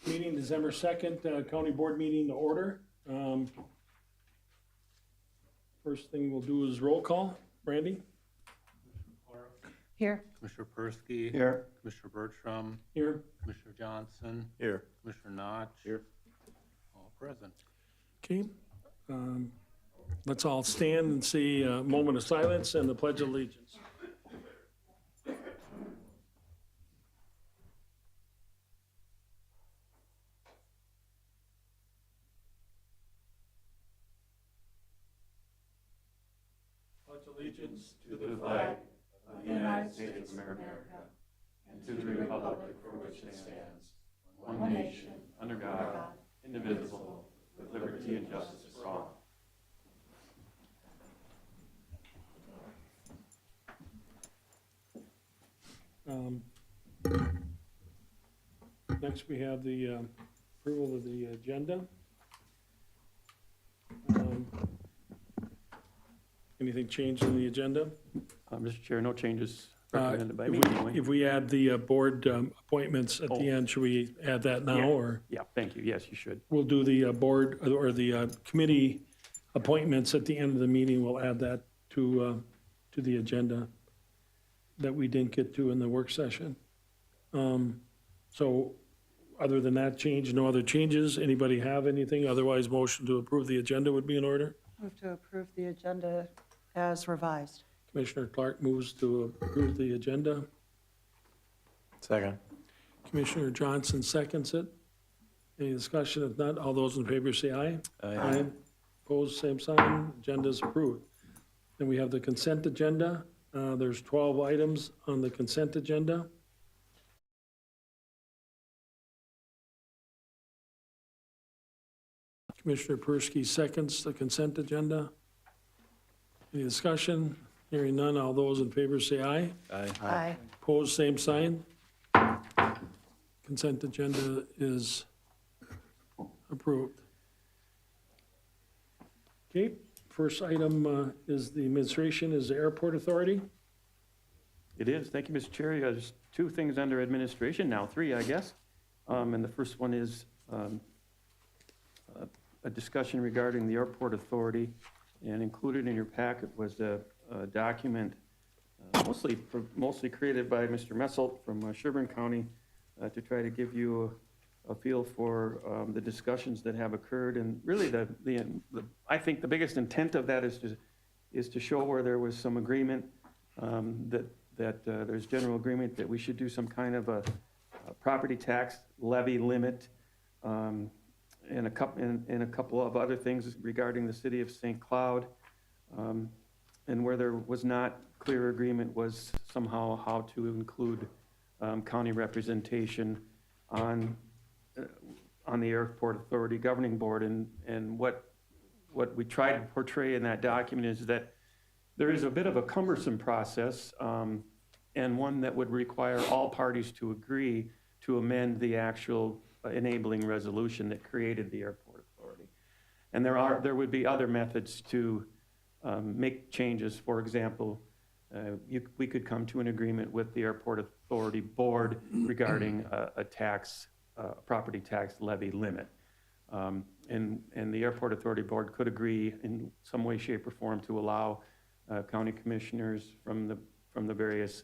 Meeting December 2nd, County Board meeting to order. First thing we'll do is roll call. Brandy? Here. Commissioner Persky. Here. Commissioner Bertram. Here. Commissioner Johnson. Here. Commissioner Notch. Here. All present. Okay. Let's all stand and say a moment of silence and the Pledge of Allegiance. Pledge allegiance To the flag of the United States of America and to the republic for which it stands, one nation, under God, indivisible, with liberty and justice for all. Next, we have the approval of the agenda. Anything changed in the agenda? Mr. Chair, no changes recommended by If me we- anyway. If we add the board appointments at the end, should we add that now, Yeah. or Yeah, thank you. Yes, you should. we'll do the board or the committee appointments at the end of the meeting? We'll add that to the agenda that we didn't get to in the work session. So other than that change, no other changes? Anybody have anything? Otherwise, motion to approve the agenda would be in order. Move to approve the agenda as revised. Commissioner Clark moves to approve the agenda. Second. Commissioner Johnson seconds it. Any discussion? If not, all those in favor say aye. Aye. Opposed, same sign. Agenda is approved. Then we have the consent agenda. There's 12 items on the consent agenda. Commissioner Persky seconds the consent agenda. Any discussion? Hearing none, all those in favor say aye. Aye. Opposed, same sign. Consent agenda is approved. Okay, first item is the administration, is the Airport Authority. It is. Thank you, Mr. Chair. There's two things under administration now, three, I guess. And the first one is a discussion regarding the Airport Authority. And included in your packet was a document mostly created by Mr. Messelt from Sherburne County to try to give you a feel for the discussions that have occurred. And really, I think the biggest intent of that is to show where there was some agreement, that there's general agreement that we should do some kind of a property tax levy limit, and a couple of other things regarding the city of St. Cloud. And where there was not clear agreement was somehow how to include county representation on the Airport Authority Governing Board. And what we tried to portray in that document is that there is a bit of a cumbersome process, and one that would require all parties to agree to amend the actual enabling resolution that created the Airport Authority. And there would be other methods to make changes. For example, we could come to an agreement with the Airport Authority Board regarding a property tax levy limit. And the Airport Authority Board could agree in some way, shape, or form to allow county commissioners from the various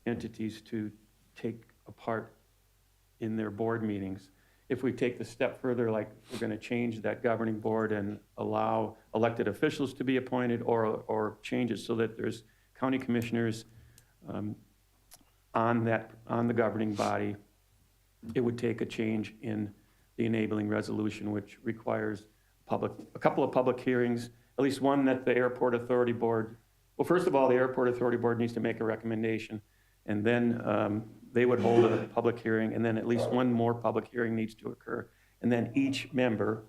entities to take a part in their board meetings. If we take the step further, like we're going to change that governing board and allow elected officials to be appointed, or change it so that there's county commissioners on the governing body, it would take a change in the enabling resolution, which requires a couple of public hearings, at least one that the Airport Authority Board, well, first of all, the Airport Authority Board needs to make a recommendation, and then they would hold a public hearing, and then at least one more public hearing needs to occur. And then each member,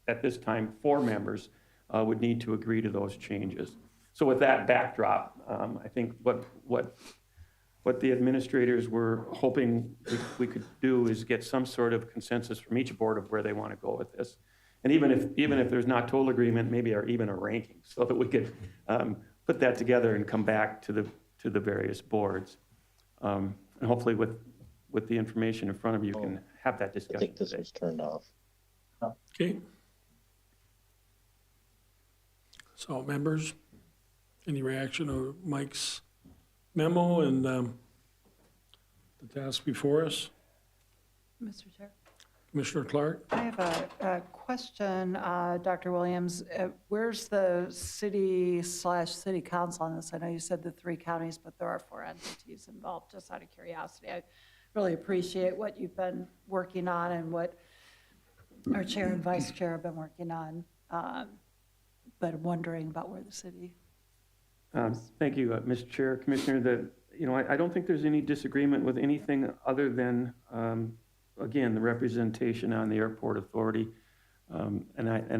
at this time, 4 members, would need to agree to those changes. So with that backdrop, I think what the administrators were hoping we could do is get some sort of consensus from each board of where they want to go with this. And even if there's not total agreement, maybe even a ranking, so that we could put that together and come back to the various boards. And hopefully with with the information in front of you, can have that I discussion think this today. was turned off. Okay. So members, any reaction to Mike's memo and the task before us? Mr. Chair? Commissioner Clark? I have a question, Dr. Williams. Where's the city/city council on this? I know you said the 3 counties, but there are 4 entities involved, just out of curiosity. I really appreciate what you've been working on and what our chair and vice chair have been working on, but I'm wondering about where the city. Thank you, Mr. Chair, Commissioner. I don't think there's any disagreement with anything other than, again, the representation on the airport authority. And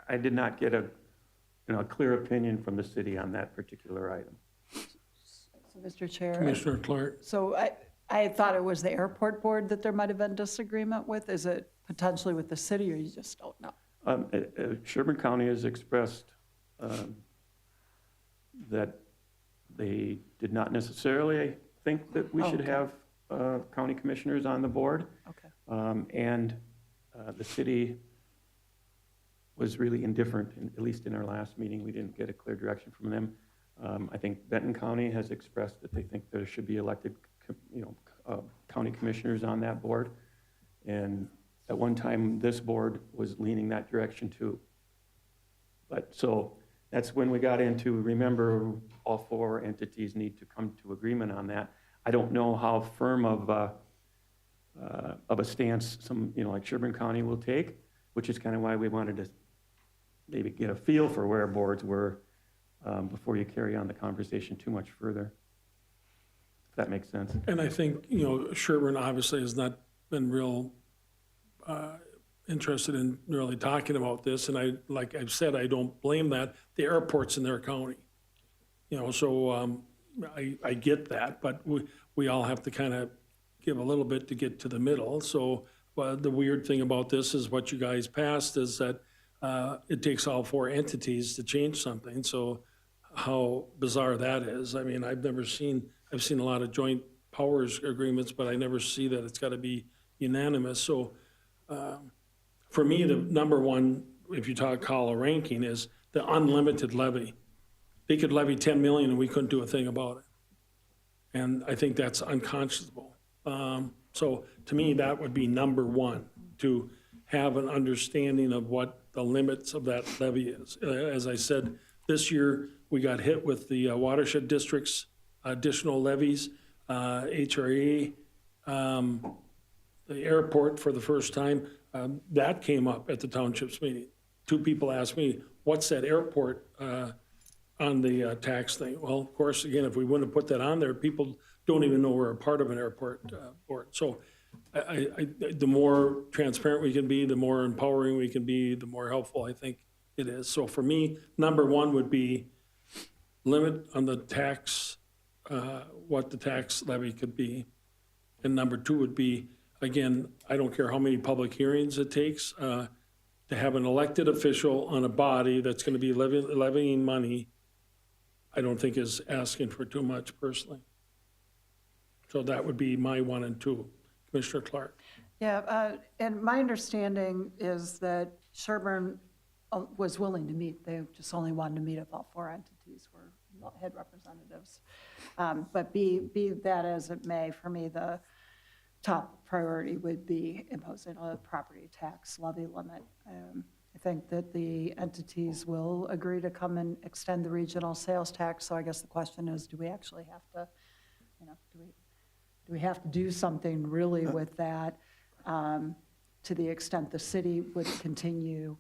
I did not get a clear opinion from the city on that particular item. So, Mr. Chair. Commissioner Clark? So I thought it was the airport board that there might have been disagreement with. Is it potentially with the city, or you just don't know? Sherburne County has expressed that they did not necessarily think that we should Okay. have county commissioners on the board. Okay. And the city was really indifferent, at least in our last meeting. We didn't get a clear direction from them. I think Benton County has expressed that they think there should be elected, county commissioners on that board. And at one time, this board was leaning that direction too. But so that's when we got into, remember, all 4 entities need to come to agreement on that. I don't know how firm of a stance some, like Sherburne County will take, which is kind of why we wanted to maybe get a feel for where boards were before you carry on the conversation too much further. If that makes sense. And I think, Sherburne obviously has not been real interested in really talking about this. And like I've said, I don't blame that. The airport's in their county. So I get that, but we all have to kind of give a little bit to get to the middle. So the weird thing about this is what you guys passed is that it takes all 4 entities to change something. So how bizarre that is. I mean, I've seen a lot of joint powers agreements, but I never see that it's got to be unanimous. So for me, the number one, if you call a ranking, is the unlimited levy. They could levy 10 million and we couldn't do a thing about it. And I think that's unconscionable. So to me, that would be number one, to have an understanding of what the limits of that levy is. As I said, this year, we got hit with the watershed districts, additional levies, HRA, the airport for the first time. That came up at the township's meeting. 2 people asked me, what's that airport on the tax thing? Well, of course, again, if we wouldn't have put that on there, people don't even know we're a part of an airport board. So the more transparent we can be, the more empowering we can be, the more helpful I think it is. So for me, number one would be limit on the tax, what the tax levy could be. And number 2 would be, again, I don't care how many public hearings it takes, to have an elected official on a body that's going to be levying money, I don't think is asking for too much personally. So that would be my 1 and 2. Commissioner Clark. Yeah, and my understanding is that Sherburne was willing to meet. They just only wanted to meet if all 4 entities had representatives. But be that as it may, for me, the top priority would be imposing a property tax levy limit. I think that the entities will agree to come and extend the regional sales tax. So I guess the question is, do we actually have to, do we have to do something really with that to the extent the city would continue?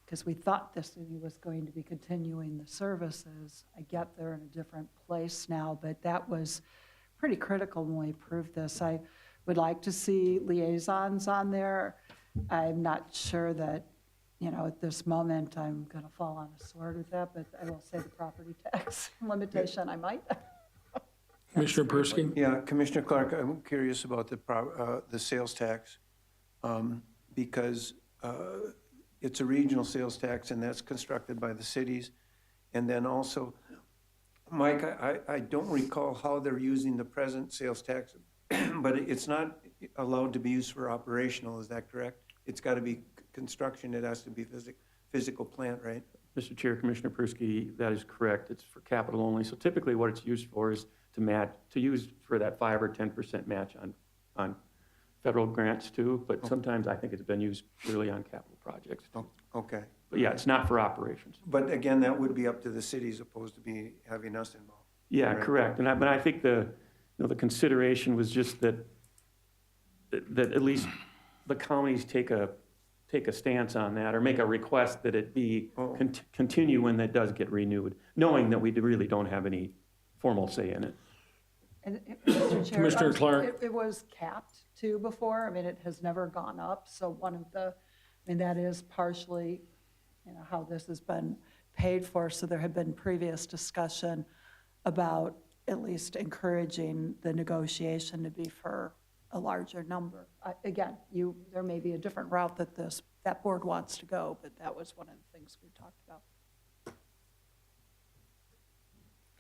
Because we thought the city was going to be continuing the services. I get they're in a different place now, but that was pretty critical when we approved this. I would like to see liaisons on there. I'm not sure that, at this moment, I'm going to fall on a sword with that, but I will say the property tax limitation, I might. Commissioner Persky? Yeah, Commissioner Clark, I'm curious about the sales tax, because it's a regional sales tax, and that's constructed by the cities. And then also, Mike, I don't recall how they're using the present sales tax but it's not allowed to be used for operational, is that correct? It's got to be construction, it has to be physical plant, right? Mr. Chair, Commissioner Persky, that is correct. It's for capital only. So typically what it's used for is to use for that 5 or 10% match on federal grants too, but sometimes I think it's been used purely on capital projects. Oh, okay. But yeah, it's not for operations. But again, that would be up to the city as opposed to be having us involved. Yeah, Right. correct. But I think the consideration was just that at least the counties take a stance on that or make a request that it be Oh. continue when that does get renewed, knowing that we really don't have any formal say in it. And Mr. Chair. Commissioner Clark. It was capped too before. I mean, it has never gone up. So that is partially, how this has been paid for. So there had been previous discussion about at least encouraging the negotiation to be for a larger number. Again, there may be a different route that board wants to go, but that was one of the things we talked about.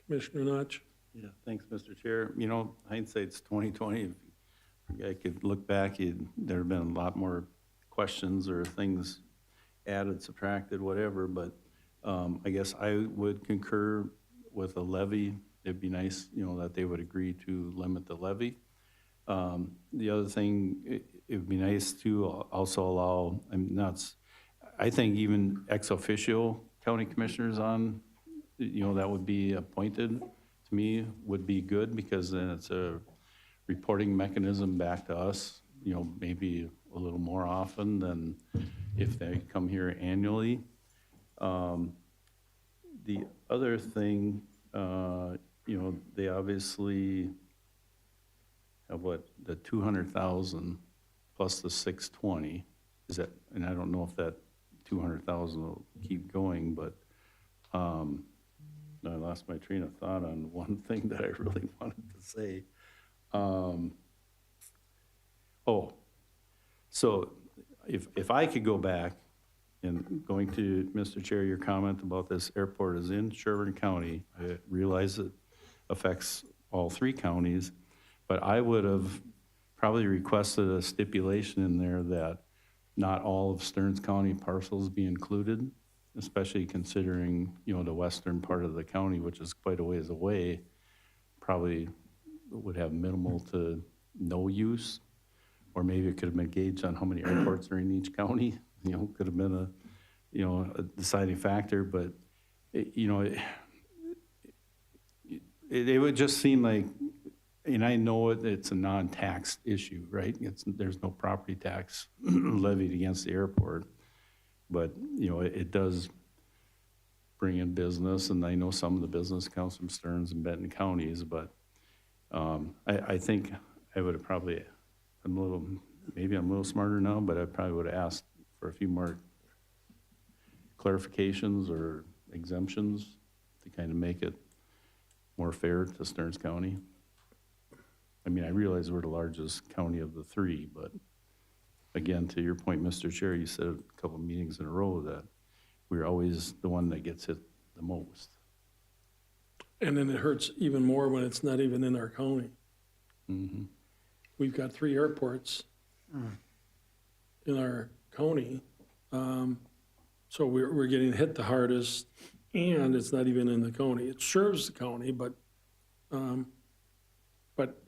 Commissioner Notch? Yeah, thanks, Mr. Chair. Hindsight's 2020. If I could look back, there have been a lot more questions or things added, subtracted, whatever, but I guess I would concur with a levy. It'd be nice, that they would agree to limit the levy. The other thing, it would be nice to also allow, I think even ex officio county commissioners on, that would be appointed, to me, would be good, because then it's a reporting mechanism back to us, maybe a little more often than if they come here annually. The other thing, they obviously have the 200,000 plus the 620. Is that, and I don't know if that 200,000 will keep going, but I lost my train of thought on one thing that I really wanted to say. So if I could go back, and going to, Mr. Chair, your comment about this airport is in Sherburne County. I realize it affects all 3 counties, but I would have probably requested a stipulation in there that not all of Stearns County parcels be included, especially considering, the western part of the county, which is quite a ways away, probably would have minimal to no use. Or maybe it could have been gauged on how many airports are in each county. Could have been a deciding factor, but it would just seem like, and I know it's a non-taxed issue, right? There's no property tax levied against the airport, but it does bring in business, and I know some of the business comes from Stearns and Benton counties, but I think I would have probably, maybe I'm a little smarter now, but I probably would have asked for a few more clarifications or exemptions to kind of make it more fair to Stearns County. I mean, I realize we're the largest county of the 3, but again, to your point, Mr. Chair, you said a couple of meetings in a row that we're always the one that gets hit the most. And then it hurts even more when it's not even in our county. Mm-hmm. We've got 3 airports in our county. So we're getting hit the hardest, and it's not even in the county. It serves the county, but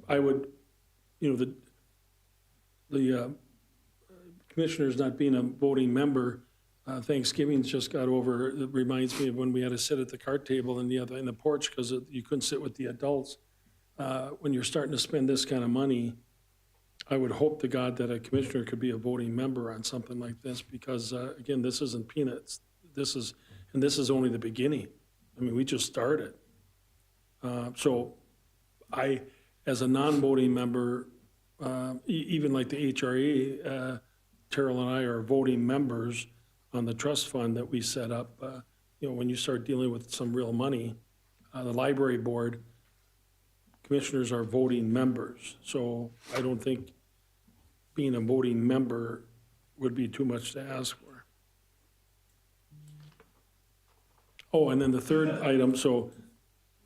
I would, the commissioners not being a voting member, Thanksgiving's just got over. It reminds me of when we had to sit at the card table in the porch because you couldn't sit with the adults. When you're starting to spend this kind of money, I would hope to God that a commissioner could be a voting member on something like this, because again, this isn't peanuts. This is only the beginning. I mean, we just started. So I, as a non-voting member, even like the HRA, Terrell and I are voting members on the trust fund that we set up. When you start dealing with some real money, the library board, commissioners are voting members. So I don't think being a voting member would be too much to ask for. Oh, and then the third item, so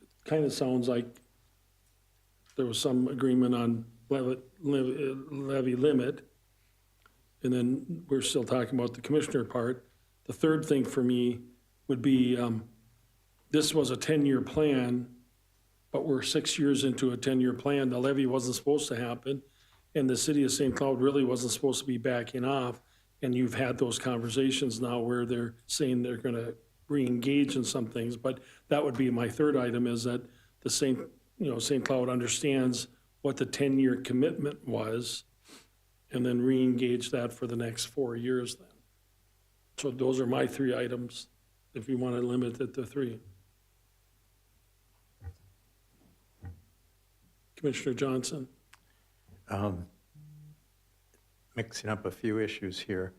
it kind of sounds like there was some agreement on levy limit. And then we're still talking about the commissioner part. The third thing for me would be, this was a 10-year plan, but we're 6 years into a 10-year plan. The levy wasn't supposed to happen, and the city of St. Cloud really wasn't supposed to be backing off. And you've had those conversations now where they're saying they're going to re-engage in some things. But that would be my third item, is that the St. Cloud understands what the 10-year commitment was, and then re-engage that for the next 4 years then. So those are my three items, if you want to limit it to three. Commissioner Johnson? Mixing up a few issues here.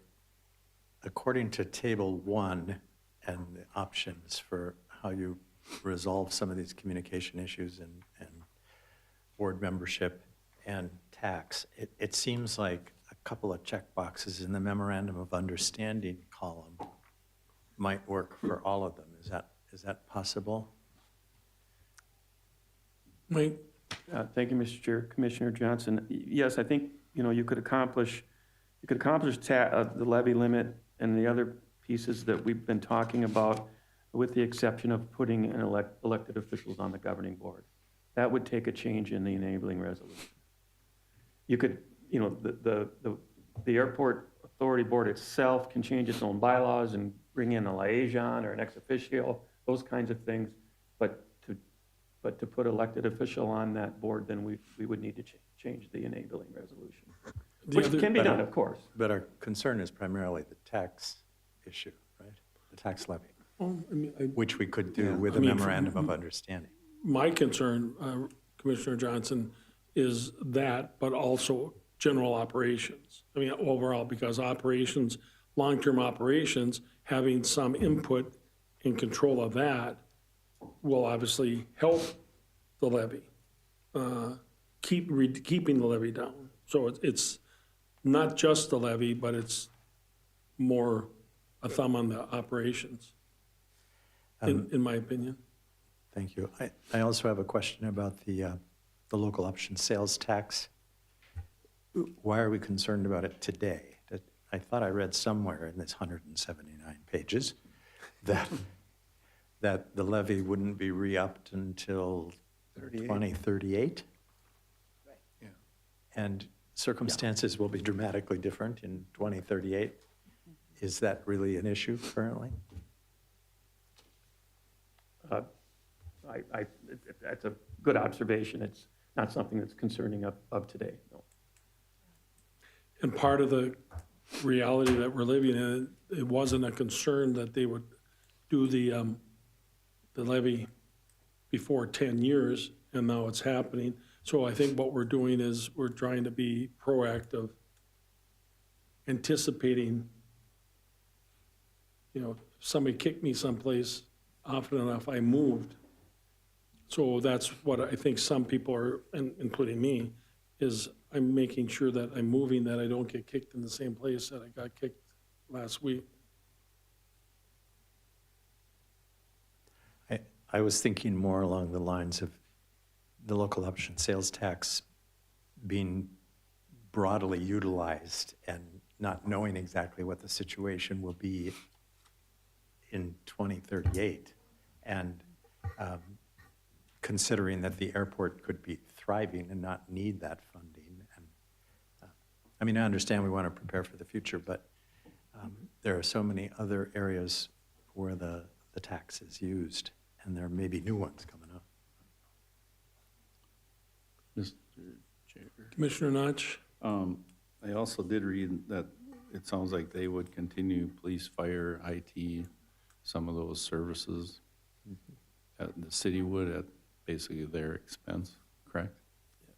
According to Table 1 and the options for how you resolve some of these communication issues and board membership and tax, it seems like a couple of check boxes in the memorandum of understanding column might work for all of them. Is that possible? Mike? Thank you, Mr. Chair. Commissioner Johnson, yes, I think, you could accomplish the levy limit and the other pieces that we've been talking about, with the exception of putting an elected officials on the governing board. That would take a change in the enabling resolution. You could, the airport authority board itself can change its own bylaws and bring in a liaison or an ex officio, those kinds of things. But to put elected official on that board, then we would need to change the enabling resolution, which can be done, of course. But our concern is primarily the tax issue, right? The tax levy, which we could do with a memorandum of understanding. My concern, Commissioner Johnson, is that, but also general operations. I mean, overall, because operations, long-term operations, having some input and control of that will obviously help the levy, keeping the levy down. So it's not just the levy, but it's more a thumb on the operations, in my opinion. Thank you. I also have a question about the local option sales tax. Why are we concerned about it today? I thought I read somewhere in this 179 pages that the levy wouldn't be re-upped until 2038? Right. Yeah. And circumstances will be dramatically different in 2038. Is that really an issue currently? That's a good observation. It's not something that's concerning of today, no. And part of the reality that we're living in, it wasn't a concern that they would do the levy before 10 years, and now it's happening. So I think what we're doing is we're trying to be proactive, anticipating, somebody kicked me someplace, often enough I moved. So that's what I think some people are, including me, is I'm making sure that I'm moving, that I don't get kicked in the same place that I got kicked last week. I was thinking more along the lines of the local option sales tax being broadly utilized and not knowing exactly what the situation will be in 2038, and considering that the airport could be thriving and not need that funding. And I understand we want to prepare for the future, but there are so many other areas where the tax is used, and there may be new ones coming up. Mr. Chair. Commissioner Notch? I also did read that it sounds like they would continue police, fire, IT, some of those services. The city would at basically their expense, correct?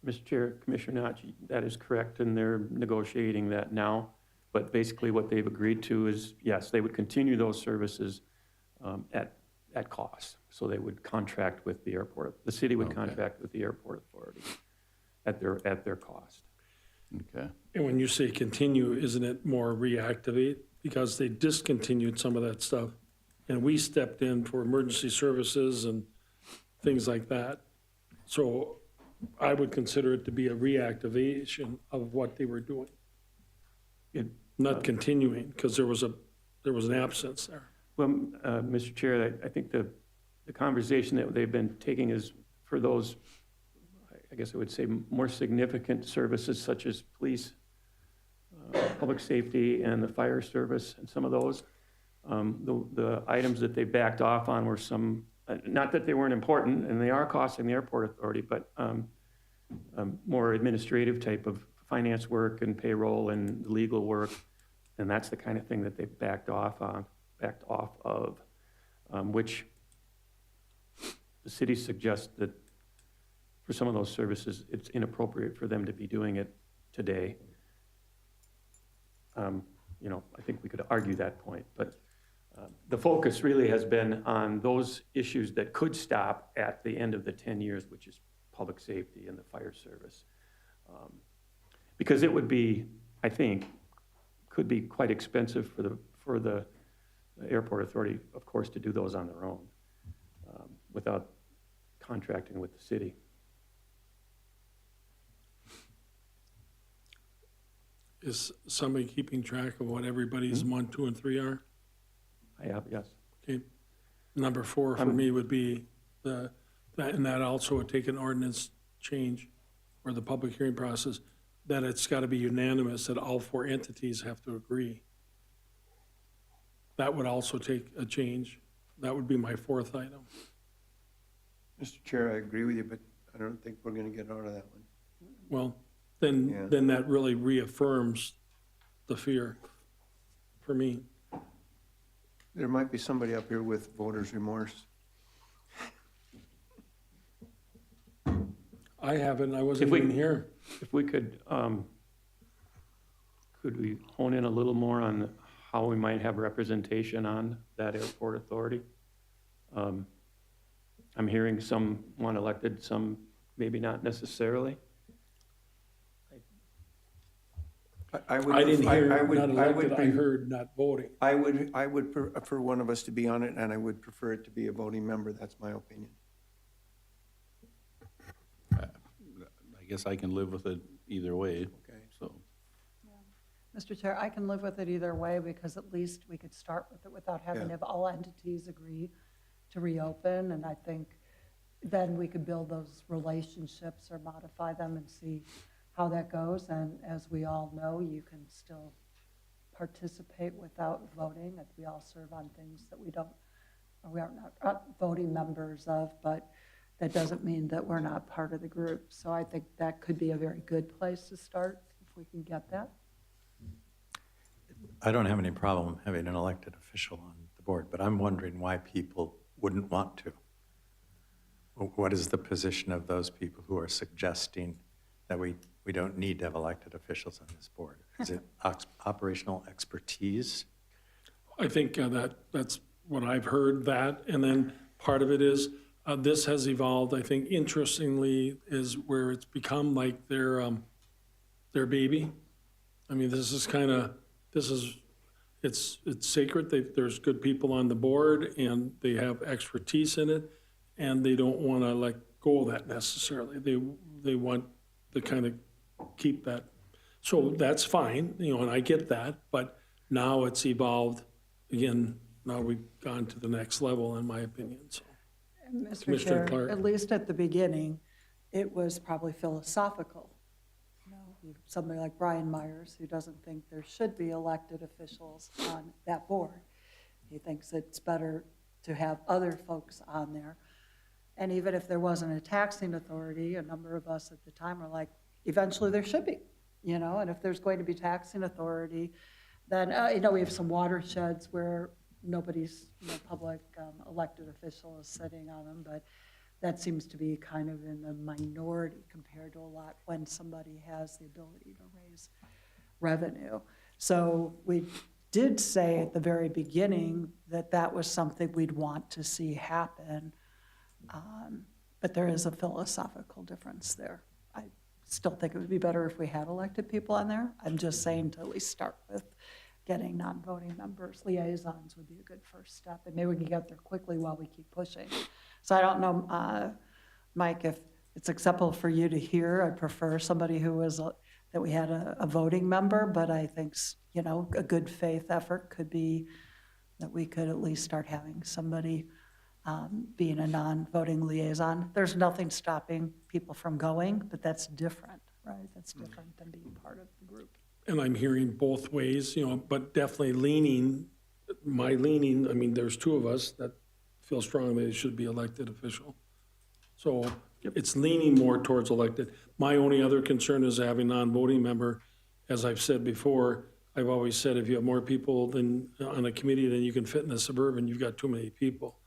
Mr. Chair, Commissioner Notch, that is correct, and they're negotiating that now. But basically what they've agreed to is, yes, they would continue those services at cost. So they would contract with the airport. The city would contract with the airport authority at their cost. Okay. And when you say continue, isn't it more reactivate? Because they discontinued some of that stuff, and we stepped in for emergency services and things like that. So I would consider it to be a reactivation of what they were doing, not continuing, because there was an absence there. Well, Mr. Chair, I think the conversation that they've been taking is for those, I guess I would say, more significant services such as police, public safety, and the fire service, and some of those. The items that they backed off on were some, not that they weren't important, and they are costing the airport authority, but more administrative type of finance work and payroll and legal work, and that's the kind of thing that they backed off of, which the city suggests that for some of those services, it's inappropriate for them to be doing it today. You know, I think we could argue that point, but the focus really has been on those issues that could stop at the end of the 10 years, which is public safety and the fire service. Because it would be, I think, could be quite expensive for the airport authority, of course, to do those on their own without contracting with the city. Is somebody keeping track of what everybody's 1, 2, and 3 are? I have, yes. Okay. Number 4 for me would be and that also would take an ordinance change or the public hearing process, that it's got to be unanimous, that all 4 entities have to agree. That would also take a change. That would be my 4th item. Mr. Chair, I agree with you, but I don't think we're going to get out of that one. Well, Yeah. then that really reaffirms the fear for me. There might be somebody up here with voter's remorse. I haven't, I wasn't If we- even here. If we could we hone in a little more on how we might have representation on that airport authority? I'm hearing some want elected, some maybe not necessarily. I didn't hear not elected, I I heard not voting. would prefer one of us to be on it, and I would prefer it to be a voting member. That's my opinion. I guess I can live with it either way, Okay. so. Mr. Chair, I can live with it either way, because at least we could start with it without having to Yeah. have all entities agree to reopen, and I think then we could build those relationships or modify them and see how that goes, and as we all know, you can still participate without voting, and we all serve on things that we are not voting members of, but that doesn't mean that we're not part of the group. So I think that could be a very good place to start, if we can get that. I don't have any problem having an elected official on the board, but I'm wondering why people wouldn't want to. What is the position of those people who are suggesting that we don't need to have elected officials on this board? Is it operational expertise? I think that's what I've heard, that, and then part of it is, this has evolved, I think, interestingly, is where it's become like their baby. I mean, it's sacred. There's good people on the board, and they have expertise in it, and they don't want to let go of that necessarily. They want to kind of keep that. So that's fine, and I get that, but now it's evolved, again, now we've gone to the next level, in my opinion, so. Mr. Commissioner Chair, Clark. at least at the beginning, it was probably philosophical. Somebody like Brian Myers, who doesn't think there should be elected officials on that board. He thinks it's better to have other folks on there. And even if there wasn't a taxing authority, a number of us at the time were like, eventually there should be, and if there's going to be taxing authority, then, we have some watersheds where nobody's, public elected official is sitting on them, but that seems to be kind of in the minority compared to a lot when somebody has the ability to raise revenue. So we did say at the very beginning that that was something we'd want to see happen, but there is a philosophical difference there. I still think it would be better if we had elected people on there. I'm just saying to at least start with getting non-voting members. Liaisons would be a good first step, and maybe we can get there quickly while we keep pushing. So I don't know, Mike, if it's acceptable for you to hear. I prefer somebody who was, that we had a voting member, but I think, you know, a good faith effort could be that we could at least start having somebody being a non-voting liaison. There's nothing stopping people from going, but that's different, right? That's different than being part of the group. And I'm hearing both ways, you know, but definitely my leaning, I mean, there's two of us that feel strongly it should be elected official. So it's leaning more towards elected. My only other concern is having non-voting member. As I've said before, I've always said if you have more people than on a committee than you can fit in a suburban, you've got too many people.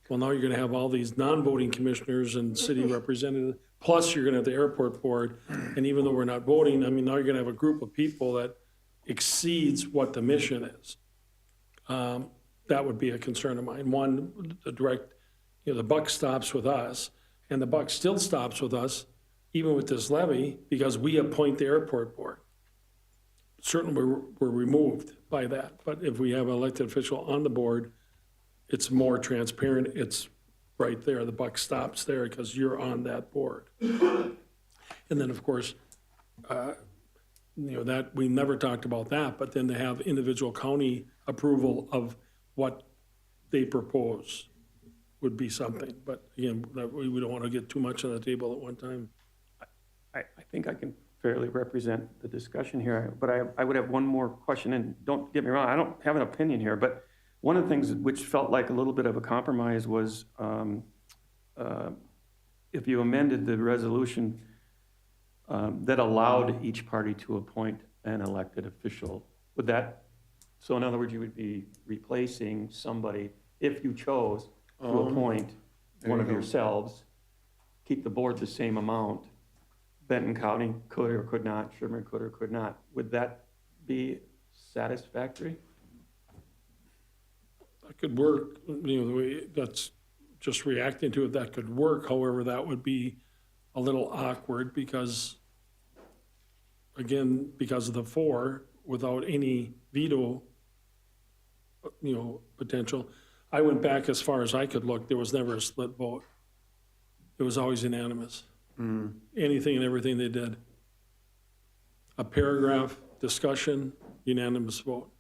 Well, now you're gonna have all these non-voting commissioners and city representatives, plus you're gonna have the airport board. And even though we're not voting, I mean, now you're gonna have a group of people that exceeds what the mission is. That would be a concern of mine. One, the direct, you know, the buck stops with us, and the buck still stops with us, even with this levy, because we appoint the airport board. Certainly, we're removed by that, but if we have an elected official on the board, it's more transparent, it's right there, the buck stops there because you're on that board. And then, of course, you know, that, we never talked about that, but then to have individual county approval of what they propose would be something. But again, that we don't want to get too much on the table at one time. I think I can fairly represent the discussion here, but I would have one more question, and don't get me wrong, I don't have an opinion here, but one of the things which felt like a little bit of a compromise was if you amended the resolution that allowed each party to appoint an elected official, would that, so in other words, you would be replacing somebody, if you chose to appoint one of yourselves, keep the board the same amount, Benton County could or could not, Sherburne could or could not. Would that be satisfactory? That could work, you know, the way that's just reacting to it, that could work. However, that would be a little awkward because, again, because of the four, without any veto, you know, potential. I went back as far as I could look, there was never a split vote. It was always unanimous. Anything and everything they did. A paragraph, discussion, unanimous vote.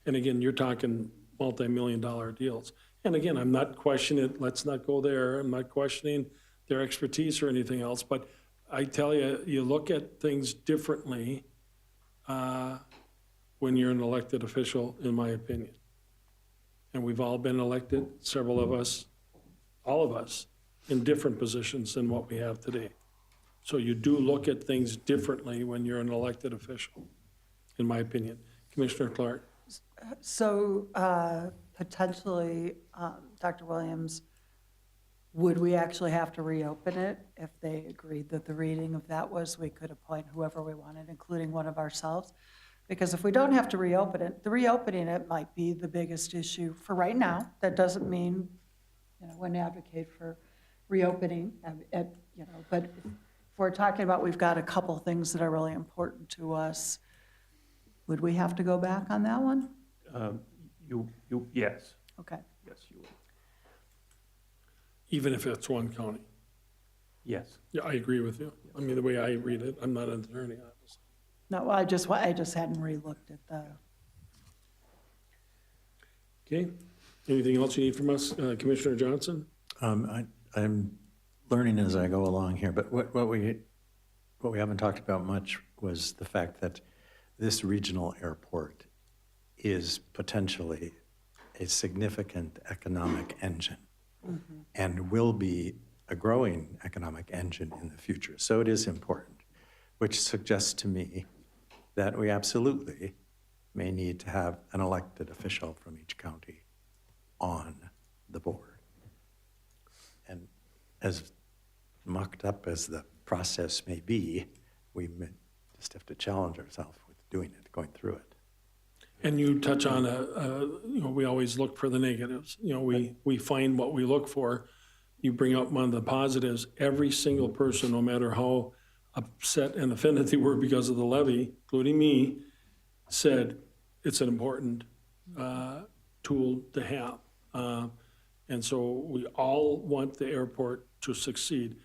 And again, you're talking multi-million-dollar deals. And again, I'm not questioning it, let's not go there, I'm not questioning their expertise or anything else, but I tell you, you look at things differently when you're an elected official, in my opinion. And we've all been elected, several of us, all of us, in different positions than what we have today. So you do look at things differently when you're an elected official, in my opinion. Commissioner Clark? So potentially, Dr. Williams, would we actually have to reopen it if they agreed that the reading of that was we could appoint whoever we wanted, including one of ourselves? Because if we don't have to reopen it, the reopening it might be the biggest issue for right now. That doesn't mean, you know, wouldn't advocate for reopening, you know, but if we're talking about we've got a couple things that are really important to us, would we have to go back on that one? Yes. Okay. Yes, you would. Even if it's one county? Yes. Yeah, I agree with you. I mean, the way I read it, I'm not an attorney, obviously. No, I just hadn't re-looked at the. Okay, anything else you need from us, Commissioner Johnson? I'm learning as I go along here, but what we haven't talked about much was the fact that this regional airport is potentially a significant economic engine and will be a growing economic engine in the future. So it is important, which suggests to me that we absolutely may need to have an elected official from each county on the board. And as mucked up as the process may be, we may just have to challenge ourselves with doing it, going through it. And you touch on, you know, we always look for the negatives. You know, we find what we look for. You bring up one of the positives. Every single person, no matter how upset and offended they were because of the levy, including me, said it's an important tool to have. And so we all want the airport to succeed.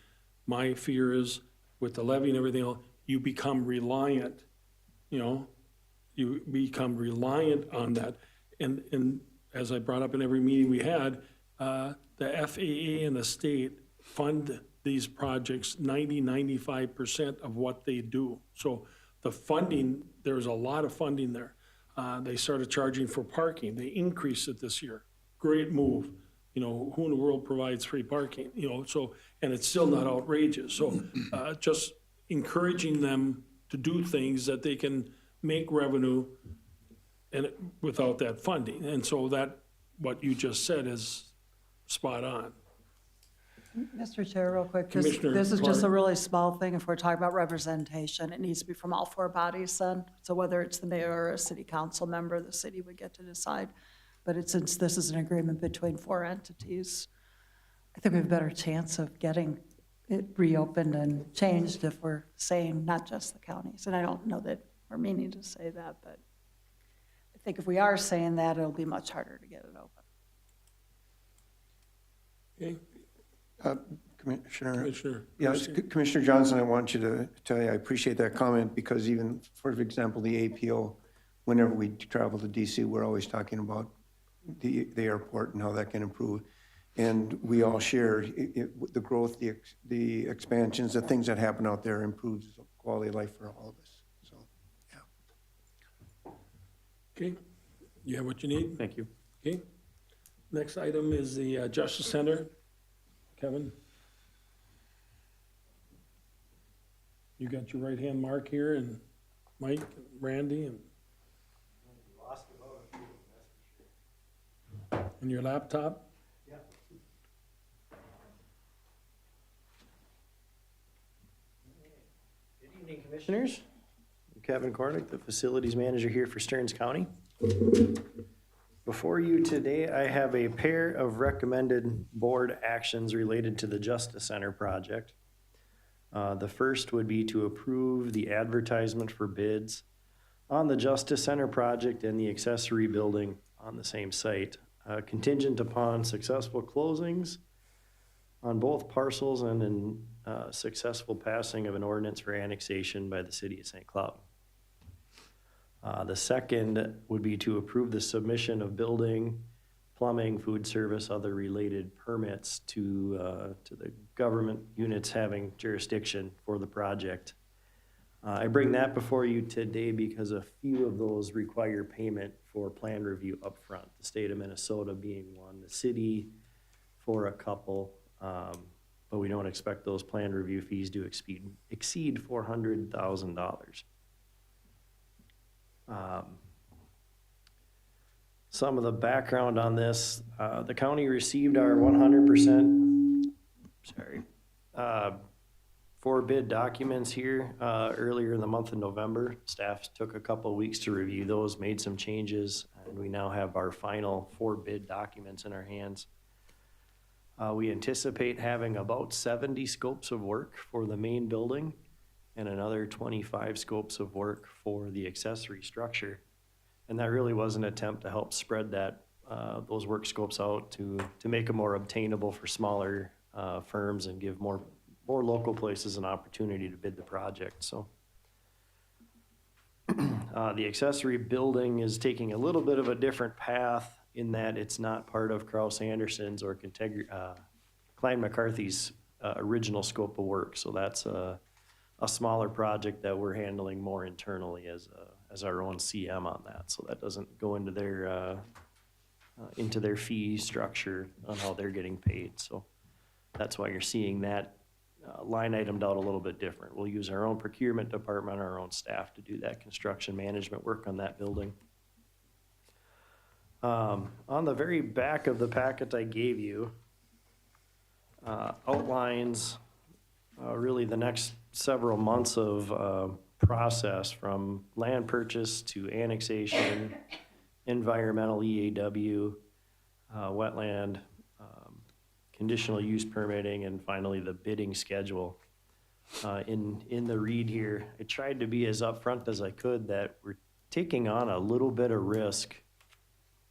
My fear is with the levy and everything else, you become reliant, you become reliant on that. And as I brought up in every meeting we had, the FAA and the state fund these projects 95% of what they do. So the funding, there's a lot of funding there. They started charging for parking. They increased it this year. Great move. Who in the world provides free parking? So, and it's still not outrageous. So just encouraging them to do things that they can make revenue and without that funding. And so that, what you just said is spot on. Mr. Chair, real quick, Commissioner this is just a Clark. really small thing. If we're talking about representation, it needs to be from all four bodies then. So whether it's the mayor or a city council member, the city would get to decide. But since this is an agreement between four entities, I think we have a better chance of getting it reopened and changed if we're saying not just the counties. And I don't know that we're meaning to say that, but I think if we are saying that, it'll be much harder to get it open. Okay, Commissioner, Commissioner. yeah, Christie. Commissioner Johnson, I want you to tell you, I appreciate that comment, because even, for example, the APO, whenever we travel to DC, we're always talking about the airport and how that can improve. And we all share the growth, the expansions, the things that happen out there improves quality of life for all of us. So, yeah. Okay, you have what you need? Thank you. Okay. Next item is the Justice Center. Kevin? You got your right-hand mark here, and Mike, and Randy, and your laptop? Good evening, Commissioners. I'm Kevin Cornick, the Facilities Manager here for Stearns County. Before you today, I have a pair of recommended board actions related to the Justice Center project. The first would be to approve the advertisement for bids on the Justice Center project and the accessory building on the same site, contingent upon successful closings on both parcels and in successful passing of an ordinance for annexation by the city of St. Cloud. The second would be to approve the submission of building, plumbing, food service, other related permits to the government units having jurisdiction for the project. I bring that before you today because a few of those require payment for plan review upfront, the state of Minnesota being one, the city for a couple, but we don't expect those plan review fees to exceed $400,000. Some of the background on this, the county received our 100%, for bid documents here earlier in the month of November. Staff took a couple of weeks to review those, made some changes, and we now have our final 4 bid documents in our hands. We anticipate having about 70 scopes of work for the main building and another 25 scopes of work for the accessory structure. And that really was an attempt to help spread that those work scopes out to make them more obtainable for smaller firms and give more local places an opportunity to bid the project. So the accessory building is taking a little bit of a different path in that it's not part of Kraus Anderson's or Klein McCarthy's original scope of work. So that's a smaller project that we're handling more internally as our own CM on that. So that doesn't go into their fee structure on how they're getting paid. So that's why you're seeing that line itemed out a little bit different. We'll use our own procurement department, our own staff to do that construction management work on that building. On the very back of the packet I gave you, outlines really the next several months of process from land purchase to annexation, environmental EAW, wetland, conditional use permitting, and finally the bidding schedule. In the read here, I tried to be as upfront as I could that we're taking on a little bit of risk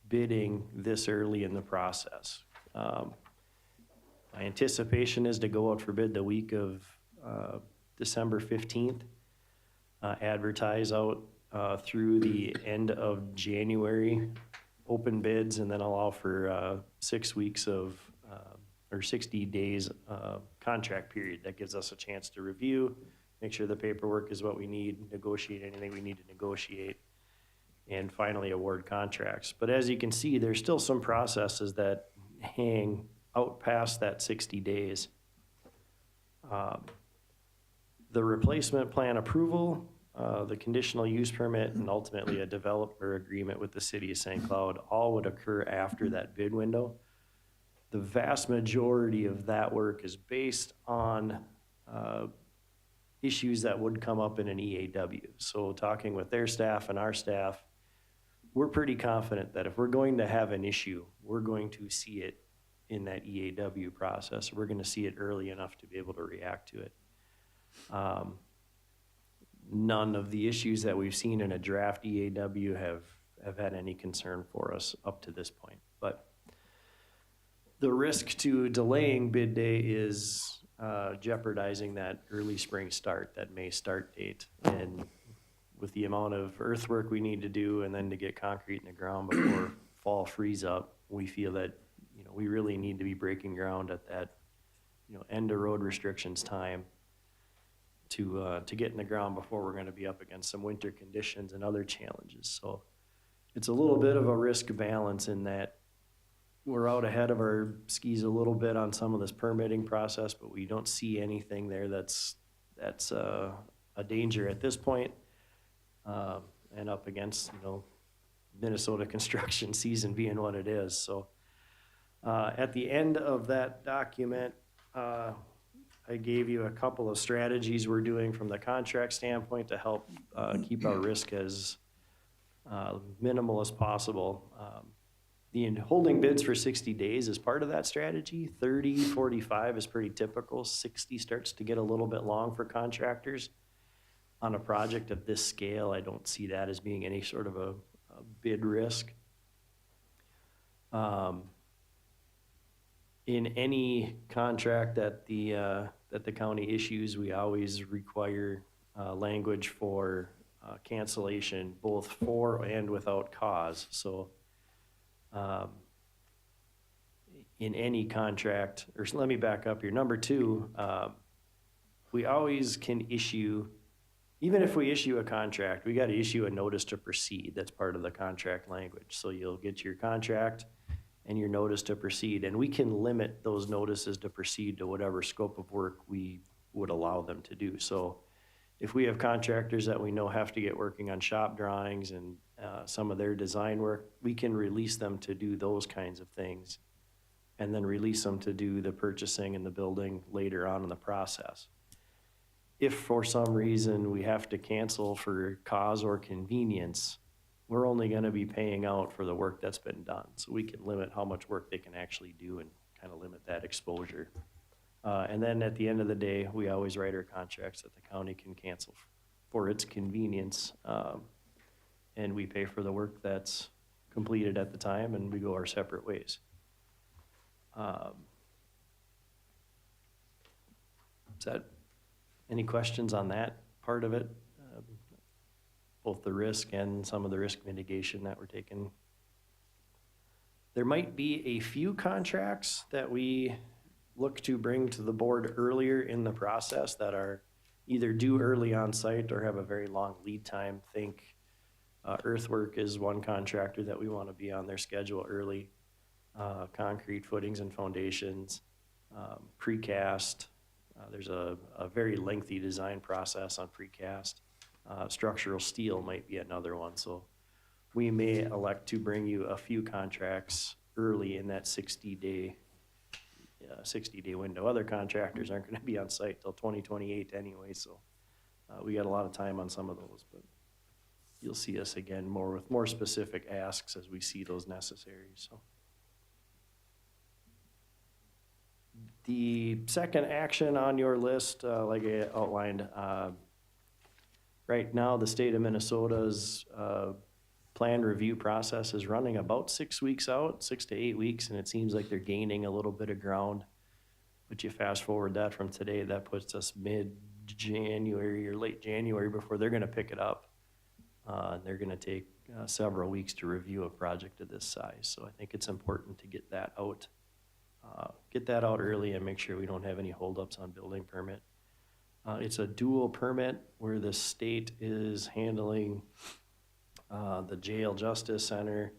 bidding this early in the process. My anticipation is to go out for bid the week of December 15th. Advertise out through the end of January, open bids, and then allow for 6 weeks of, or 60 days contract period. That gives us a chance to review, make sure the paperwork is what we need, negotiate anything we need to negotiate, and finally award contracts. But as you can see, there's still some processes that hang out past that 60 days. The replacement plan approval, the conditional use permit, and ultimately a developer agreement with the city of St. Cloud all would occur after that bid window. The vast majority of that work is based on issues that would come up in an EAW. So talking with their staff and our staff, we're pretty confident that if we're going to have an issue, we're going to see it in that EAW process. We're going to see it early enough to be able to react to it. None of the issues that we've seen in a draft EAW have had any concern for us up to this point. But the risk to delaying bid day is jeopardizing that early spring start, that May start date. And with the amount of earthwork we need to do and then to get concrete in the ground before fall freeze up, we feel that, you know, we really need to be breaking ground at that, you know, end of road restrictions time to get in the ground before we're gonna be up against some winter conditions and other challenges. So it's a little bit of a risk balance in that we're out ahead of our skis a little bit on some of this permitting process, but we don't see anything there that's a danger at this point. And up against, you know, Minnesota construction season being what it is. So at the end of that document, I gave you a couple of strategies we're doing from the contract standpoint to help keep our risk as minimal as possible. The holding bids for 60 days is part of that strategy. 30, 45 is pretty typical. 60 starts to get a little bit long for contractors. On a project of this scale, I don't see that as being any sort of a bid risk. In any contract that the county issues, we always require language for cancellation, both for and without cause. So in any contract, or let me back up here. Number two, we always can issue, even if we issue a contract, we got to issue a notice to proceed. That's part of the contract language. So you'll get your contract and your notice to proceed, and we can limit those notices to proceed to whatever scope of work we would allow them to do. So if we have contractors that we know have to get working on shop drawings and some of their design work, we can release them to do those kinds of things and then release them to do the purchasing and the building later on in the process. If for some reason we have to cancel for cause or convenience, we're only gonna be paying out for the work that's been done. So we can limit how much work they can actually do and kind of limit that exposure. And then at the end of the day, we always write our contracts that the county can cancel for its convenience. And we pay for the work that's completed at the time and we go our separate ways. Is that, any questions on that part of it? Both the risk and some of the risk mitigation that we're taking. There might be a few contracts that we look to bring to the board earlier in the process that are either due early on site or have a very long lead time. Think earthwork is one contractor that we want to be on their schedule early. Concrete footings and foundations, precast. There's a very lengthy design process on precast. Structural steel might be another one. So we may elect to bring you a few contracts early in that 60-day window. Other contractors aren't going to be on site till 2028 anyway, so we got a lot of time on some of those. But you'll see us again with more specific asks as we see those necessary. So the second action on your list, like I outlined, right now the state of Minnesota's plan review process is running about 6 weeks out, 6 to 8 weeks, and it seems like they're gaining a little bit of ground. But you fast forward that from today, that puts us mid-January or late January before they're gonna pick it up. They're gonna take several weeks to review a project of this size, so I think it's important to get that out early and make sure we don't have any holdups on building permit. It's a dual permit where the state is handling the jail justice center,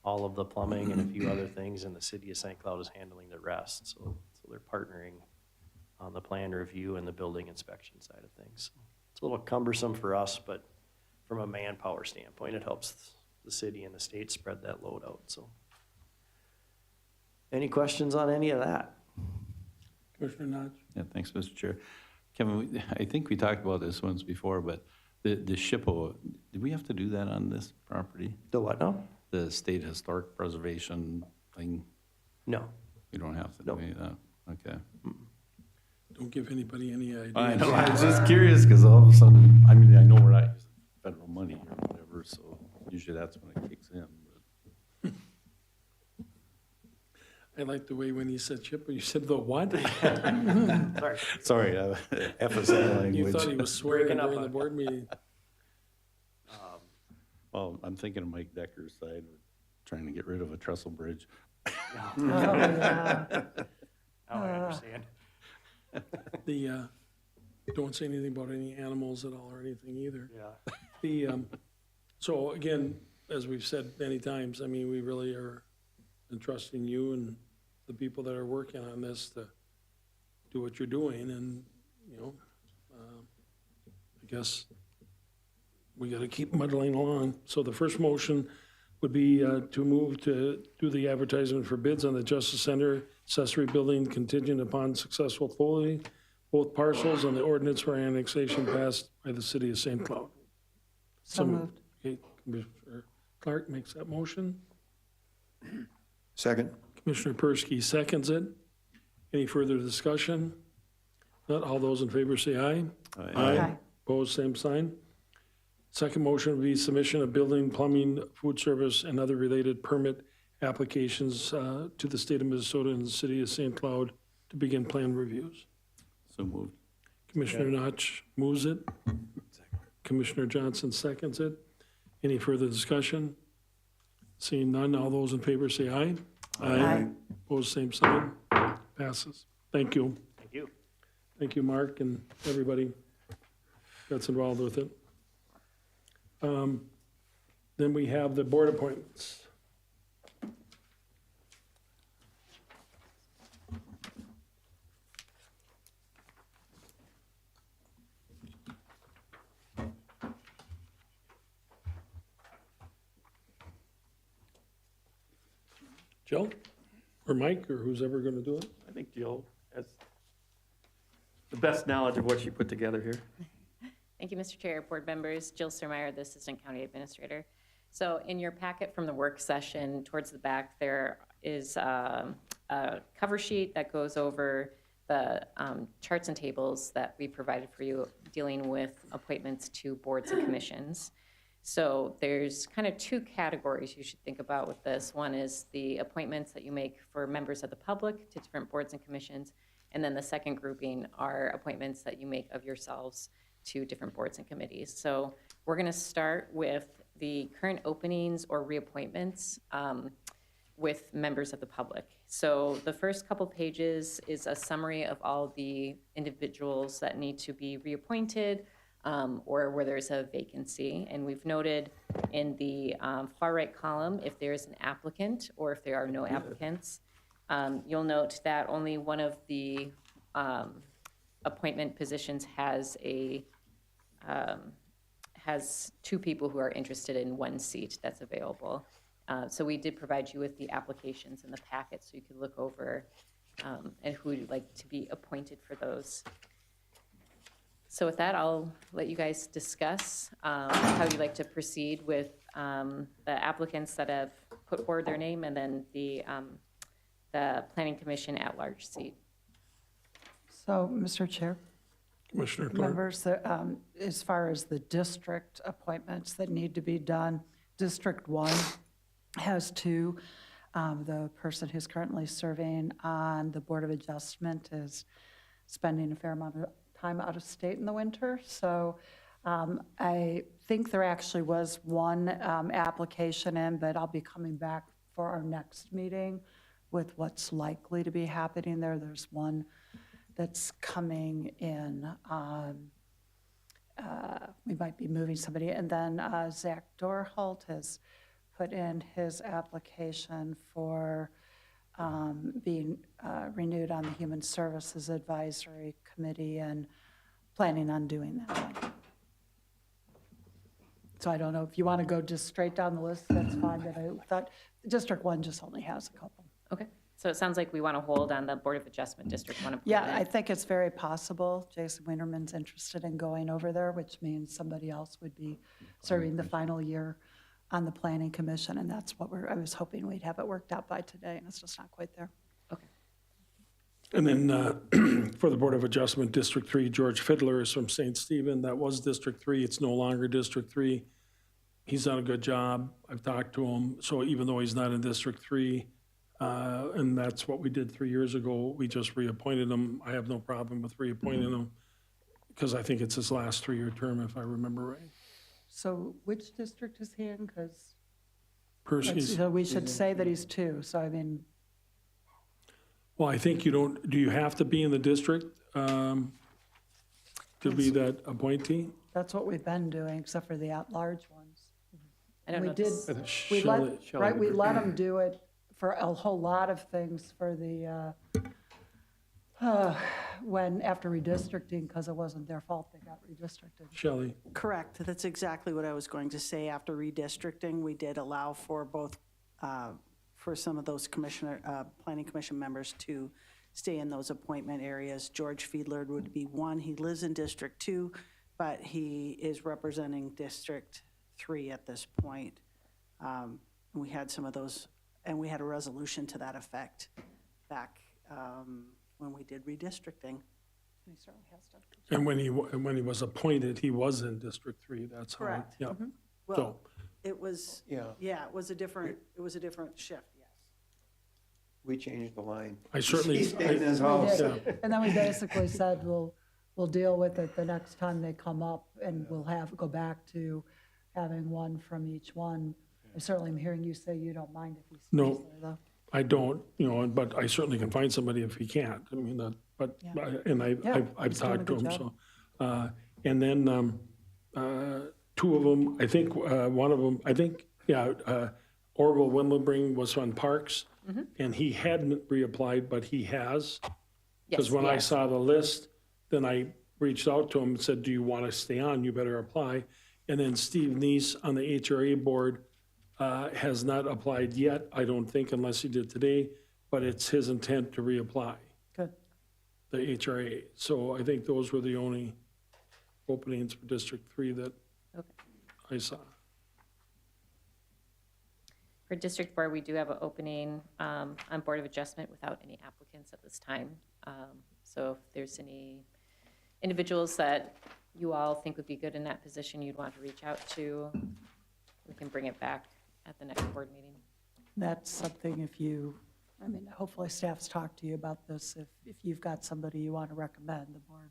all of the plumbing and a few other things, and the city of St. Cloud is handling the rest. So they're partnering on the plan review and the building inspection side of things. It's a little cumbersome for us, but from a manpower standpoint, it helps the city and the state spread that load out, so. Any questions on any of that? Commissioner Notch? Yeah, thanks, Mr. Chair. Kevin, I think we talked about this once before, but the SHPO, did we have to do that on this property? The what now? The State Historic Preservation thing? No. We don't have to do Nope. any of that? Okay. Don't give anybody any ideas. I know, I was just curious, because all of a sudden, I mean, I know we're not using federal money or whatever, so usually that's when it kicks in. But I like the way when you said chip, you said the what? Sorry. Sorry, FSA language. You thought he was swearing Breaking up during the on- board meeting. Well, I'm thinking of Mike Decker's side, trying to get rid of a trestle bridge. Oh, yeah. Now I understand. The, don't say anything about any animals at all or anything either. Yeah. The, so again, as we've said many times, I mean, we really are entrusting you and the people that are working on this to do what you're doing, and, you know, I guess we gotta keep muddling along. So the first motion would be to move to do the advertisement for bids on the Justice Center accessory building contingent upon successful polling, both parcels and the ordinance for annexation passed by the city of St. Cloud. So moved. Okay, Commissioner Clark makes that motion. Second? Commissioner Persky seconds it. Any further discussion? Not all those in favor say aye. Aye. Opposed, same sign. Second motion would be submission of building, plumbing, food service, and other related permit applications to the state of Minnesota and the city of St. Cloud to begin plan reviews. So moved. Commissioner Notch moves it. Commissioner Johnson seconds it. Any further discussion? Seeing none, all those in favor say aye. Aye. Opposed, same sign. Passes. Thank you. Thank you. Thank you, Mark, and everybody that's involved with it. Then we have the board appointments. Joe, or Mike, or who's ever going to do it? I think Jill has the best knowledge of what she put together here. Thank you, Mr. Chair, board members. Jill Surmeyer, the Assistant County Administrator. So in your packet from the work session, towards the back, there is a cover sheet that goes over the charts and tables that we provided for you dealing with appointments to boards and commissions. So there's kind of two categories you should think about with this. One is the appointments that you make for members of the public to different boards and commissions. And then the second grouping are appointments that you make of yourselves to different boards and committees. So we're going to start with the current openings or reappointments with members of the public. So the first couple pages is a summary of all the individuals that need to be reappointed or where there's a vacancy. And we've noted in the far right column if there's an applicant or if there are no applicants. You'll note that only one of the appointment positions has two people who are interested in one seat that's available. So we did provide you with the applications in the packet so you could look over and who would like to be appointed for those. So with that, I'll let you guys discuss how you'd like to proceed with the applicants that have put forward their name and then the Planning Commission at-large seat. So, Mr. Chair, Commissioner Clark. members, as far as the district appointments that need to be done, District 1 has two. The person who's currently serving on the Board of Adjustment is spending a fair amount of time out of state in the winter. So I think there actually was one application in, but I'll be coming back for our next meeting with what's likely to be happening there. There's one that's coming in. We might be moving somebody. And then Zach Dorholt has put in his application for being renewed on the Human Services Advisory Committee and planning on doing that. So I don't know if you want to go just straight down the list, that's fine, but I thought District 1 just only has a couple. Okay, so it sounds like we want to hold on the Board of Adjustment District 1 Yeah, appointment. I think it's very possible Jason Winterman's interested in going over there, which means somebody else would be serving the final year on the Planning Commission, and that's what I was hoping we'd have it worked out by today, and it's just not quite there. Okay. And then for the Board of Adjustment, District 3, George Fiddler is from St. Stephen. That was District 3. It's no longer District 3. He's done a good job. I've talked to him. So even though he's not in District 3, and that's what we did 3 years ago, we just reappointed him. I have no problem with reappointing him because I think it's his last 3-year term, if I remember right. So which district is he in? Because Percy's, so we should say that he's 2, so I mean, well, I think you don't, do you have to be in the district to be that appointee? that's what we've been doing, except for the at-large ones. I don't We know. did, this- we Shelley- let, right, we let them do it for a whole lot of things for the, when, after redistricting, because it wasn't their fault they got redistricted. Shelley, Correct. That's exactly what I was going to say. After redistricting, we did allow for both, for some of those planning commission members to stay in those appointment areas. George Fiedler would be one. He lives in District 2, but he is representing District 3 at this point. We had some of those, and we had a resolution to that effect back when we did redistricting. He certainly has done. and when he was appointed, he was in District 3, that's how. Correct. Yeah, Well, it was, Yeah, it was a different shift, yes. we changed the line. I certainly, He stayed in his I- house. yeah. And then we basically said, we'll deal with it the next time they come up, and we'll go back to having one from each one. I certainly am hearing you say you don't mind if he stays No. there, though. I don't, but I certainly can find somebody if he can't. I mean, and Yeah, I've he's doing a talked to good him, job. so. And then 2 of them, I think, one of them, Orville Windlebring was on Parks, and he hadn't reapplied, but he has. Because Yes, when I yes. saw the list, then I reached out to him and said, do you want to stay on? You better apply. And then Steve Neese on the HRA board has not applied yet, I don't think, unless he did today, but it's his intent to reapply, Good. the HRA. So I think those were the only openings for District 3 that Okay. I saw. For District 4, we do have an opening on Board of Adjustment without any applicants at this time. So if there's any individuals that you all think would be good in that position you'd want to reach out to, we can bring it back at the next board meeting. That's something hopefully staff's talked to you about this. If you've got somebody you want to recommend, the board.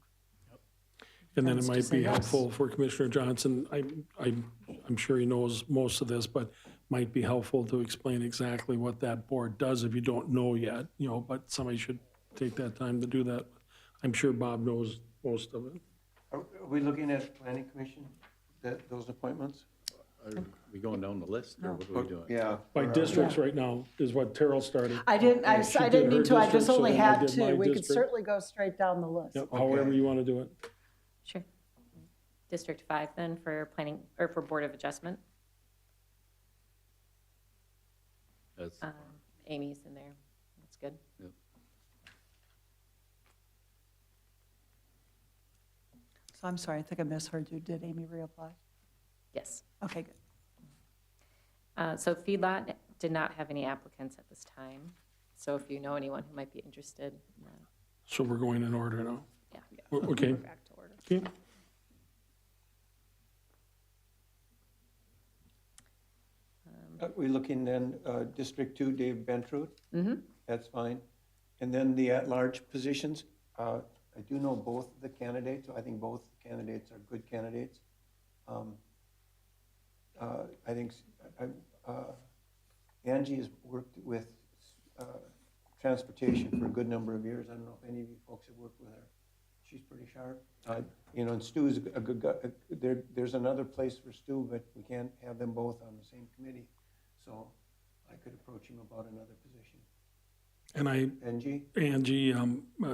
And then it Tends to might say be yes. helpful for Commissioner Johnson, I'm sure he knows most of this, but might be helpful to explain exactly what that board does if you don't know yet, but somebody should take that time to do that. I'm sure Bob knows most of it. Are we looking at planning commission, those appointments? Are we going down the list, or what are we doing? Yeah. By districts right now is what Terrell started. I didn't She did her mean to, I district, just so only then I had did my 2. We could district. certainly go straight down the list. Yep, however you want to do it. Sure. District 5 then for planning, or for Board of Adjustment. That's, Amy's in there. That's good. yep. So I'm sorry, I think I misheard you. Did Amy reapply? Yes. Okay, good. So feedlot did not have any applicants at this time. So if you know anyone who might be interested, So we're going in order now. yeah. Okay. Back to order. Okay. We're looking then, District 2, Dave Bentrout. Mm-hmm. That's fine. And then the at-large positions, I do know both of the candidates. I think both candidates are good candidates. I think Angie has worked with transportation for a good number of years. I don't know if any of you folks have worked with her. She's pretty sharp. And Stu's a good guy. There's another place for Stu, but we can't have them both on the same committee. So I could approach him about another position. And Angie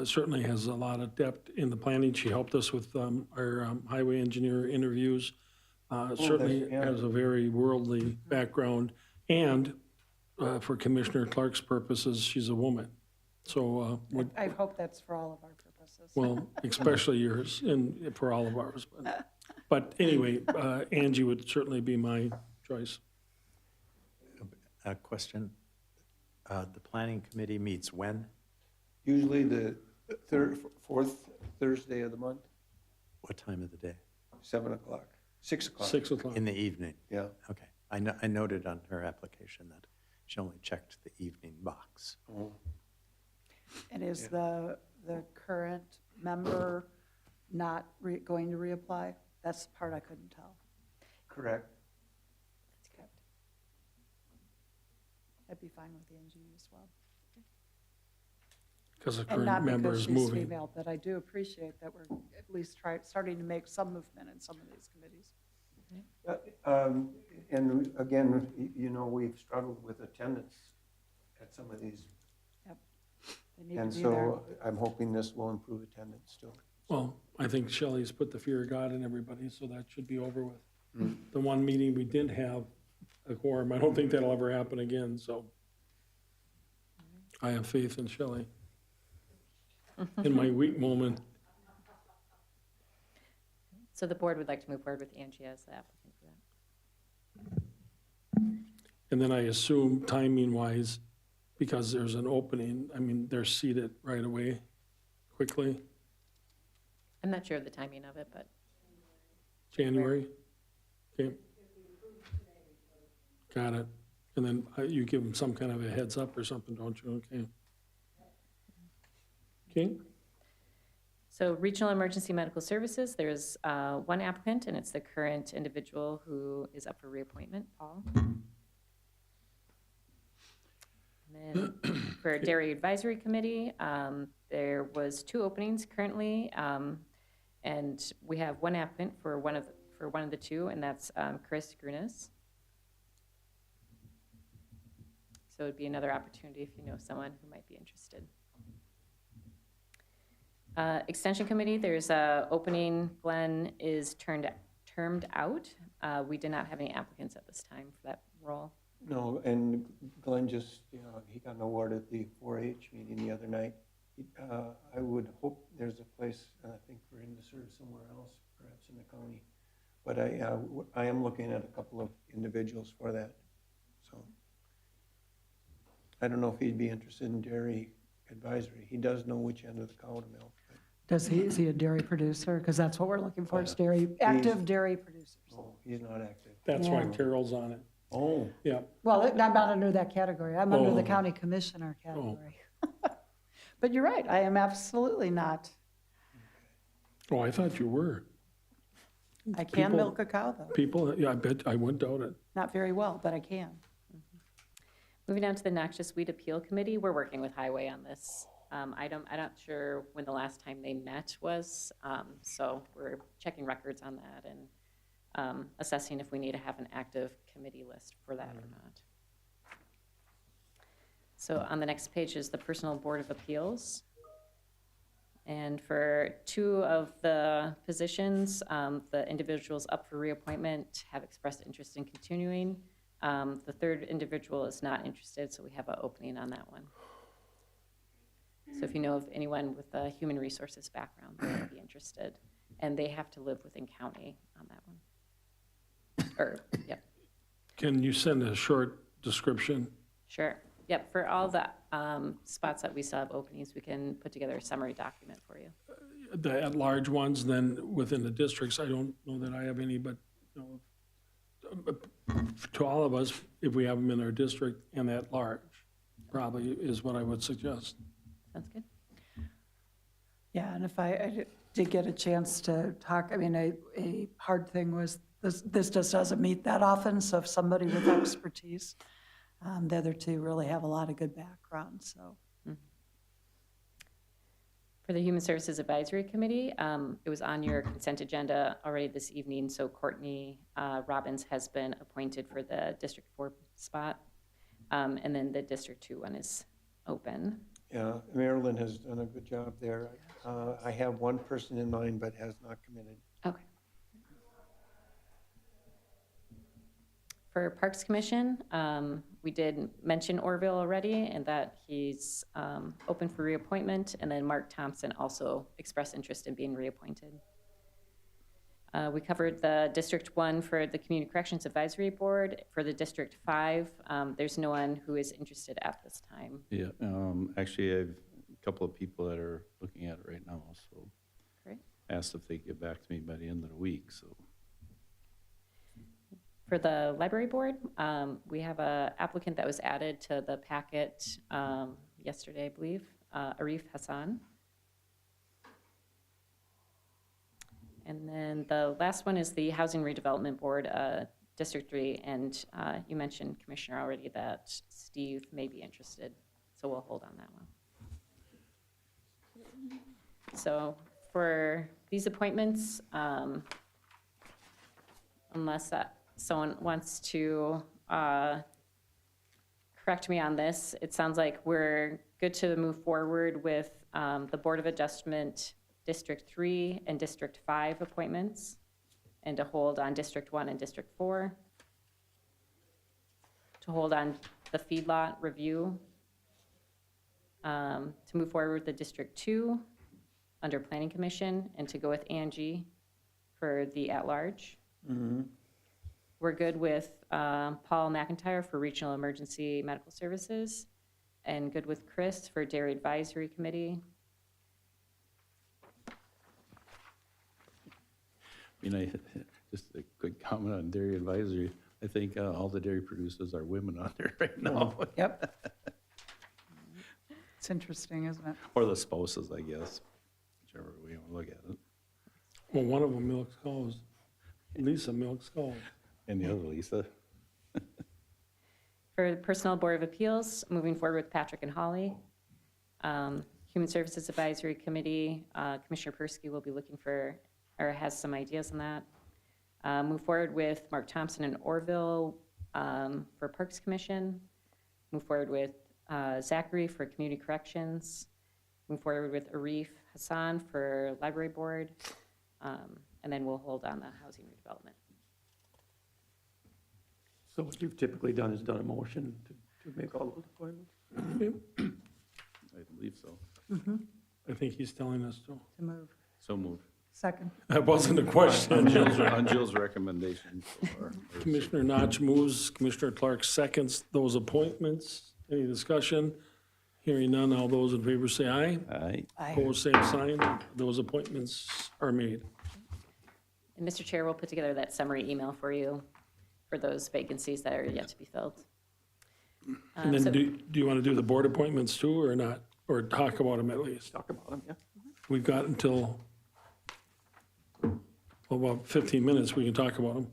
certainly has a lot of depth in the planning. She helped us with our highway engineer interviews. Certainly has a very worldly background. And for Commissioner Clark's purposes, she's a woman. So, I hope that's for all of our purposes. well, especially yours and for all of ours. But anyway, Angie would certainly be my choice. A question. The planning committee meets when? Usually the fourth Thursday of the month, What time of the day? 7 o'clock, 6 o'clock. 6 o'clock. In the evening? Yeah. Okay. I noted on her application that she only checked the evening box. Oh, And is the current member not going to reapply? That's the part I couldn't tell. correct. That's correct. I'd be fine with Angie as well. Because the And current not member because is she's moving. female, but I do appreciate that we're at least starting to make some movement in some of these committees. And again, we've struggled with attendance at some of these. Yep. They need And to be there. so I'm hoping this will improve attendance too. Well, I think Shelley's put the fear of God in everybody, so that should be over with. The one meeting we did have a quorum, I don't think that'll ever happen again, so I have faith in Shelley. In my weak moment, So the board would like to move forward with Angie as the applicant for that. and then I assume timing-wise, because there's an opening, I mean, they're seated right away, quickly, I'm not sure of the timing of it, but January? Okay. Got it. And then you give them some kind of a heads up or something, don't you? Okay. Okay, so Regional Emergency Medical Services, there's one applicant, and it's the current individual who is up for reappointment, Paul. And then for Dairy Advisory Committee, there was 2 openings currently, and we have one applicant for one of the 2, and that's Chris Grunas. So it'd be another opportunity if you know someone who might be interested. Extension Committee, there's a opening. Glenn is termed out. We did not have any applicants at this time for that role. No, and Glenn just, he got an award at the 4-H meeting the other night. I would hope there's a place, I think, for him to serve somewhere else, perhaps in the county. But I am looking at a couple of individuals for that, so. I don't know if he'd be interested in dairy advisory. He does know which end of the cow to milk. Is he a dairy producer? Because that's what we're looking for, is active dairy producers. Oh, he's not active. that's why Yeah. Carol's on it. Oh, Yeah, Well, I'm not under that category. I'm under the Oh. county commissioner category. But you're right, I am absolutely not. oh, I thought you were. I can People- milk a cow, though. People, yeah, I bet, I wouldn't doubt it. Not very well, but I can. Moving on to the Noxious Weed Appeal Committee, we're working with Highway on this item. I'm not sure when the last time they met was, so we're checking records on that and assessing if we need to have an active committee list for that or not. So on the next page is the Personal Board of Appeals. And for 2 of the positions, the individuals up for reappointment have expressed interest in continuing. The 3rd individual is not interested, so we have an opening on that one. So if you know of anyone with a human resources background that would be interested, and they have to live within county on that one. Or, yep, Can you send a short description? sure. Yep, for all the spots that we still have openings, we can put together a summary document for you. The at-large ones, then within the districts, I don't know that I have any, but to all of us, if we have them in our district and at large, probably is what I would suggest. Sounds good. Yeah, and if I did get a chance to talk, I mean, a hard thing was, this just doesn't meet that often, so if somebody with expertise, the other two really have a lot of good background, so. For the Human Services Advisory Committee, it was on your consent agenda already this evening, so Courtney Robbins has been appointed for the District 4 spot, and then the District 2 one is open. Yeah, Marilyn has done a good job there. I have one person in mind, but has not committed. Okay. For Parks Commission, we did mention Orville already, and that he's open for reappointment, and then Mark Thompson also expressed interest in being reappointed. We covered the District 1 for the Community Corrections Advisory Board. For the District 5, there's no one who is interested at this time. Yeah, actually, I have a couple of people that are looking at it right now, so. Great. Asked if they get back to me by the end of the week, so. For the Library Board, we have an applicant that was added to the packet yesterday, I believe, Arif Hassan. And then the last one is the Housing Redevelopment Board, District 3, and you mentioned, Commissioner, already that Steve may be interested, so we'll hold on that one. So for these appointments, unless someone wants to correct me on this, it sounds like we're good to move forward with the Board of Adjustment District 3 and District 5 appointments, and to hold on District 1 and District 4, to hold on the feedlot review, to move forward with the District 2 under Planning Commission, and to go with Angie for the at-large. We're good with Paul McIntyre for Regional Emergency Medical Services, and good with Chris for Dairy Advisory Committee. I mean, just a quick comment on dairy advisory. I think all the dairy producers are women on there right now. Yep. It's interesting, isn't it? Or the spouses, I guess, whichever way you want to look at it. Well, one of them milks cows. Lisa milks cows. And the other, Lisa. For the Personnel Board of Appeals, moving forward with Patrick and Holly. Human Services Advisory Committee, Commissioner Persky will be looking for, or has some ideas on that. Move forward with Mark Thompson and Orville for Parks Commission. Move forward with Zachary for Community Corrections. Move forward with Arif Hassan for Library Board. And then we'll hold on the Housing Redevelopment. So what you've typically done is done a motion to make all those appointments? I believe so. I think he's telling us to. To move. So moved. Second. That wasn't a question. On Jill's recommendation so far. Commissioner Notch moves, Commissioner Clark seconds those appointments. Any discussion? Hearing none, all those in favor say aye. Aye. Opposed, same sign. Those appointments are made. And Mr. Chair, we'll put together that summary email for you for those vacancies that are yet to be filled. And then So- do you want to do the board appointments too, or not? Or talk about them at least? Talk about them, yeah. We've got until, about 15 minutes, we can talk about them.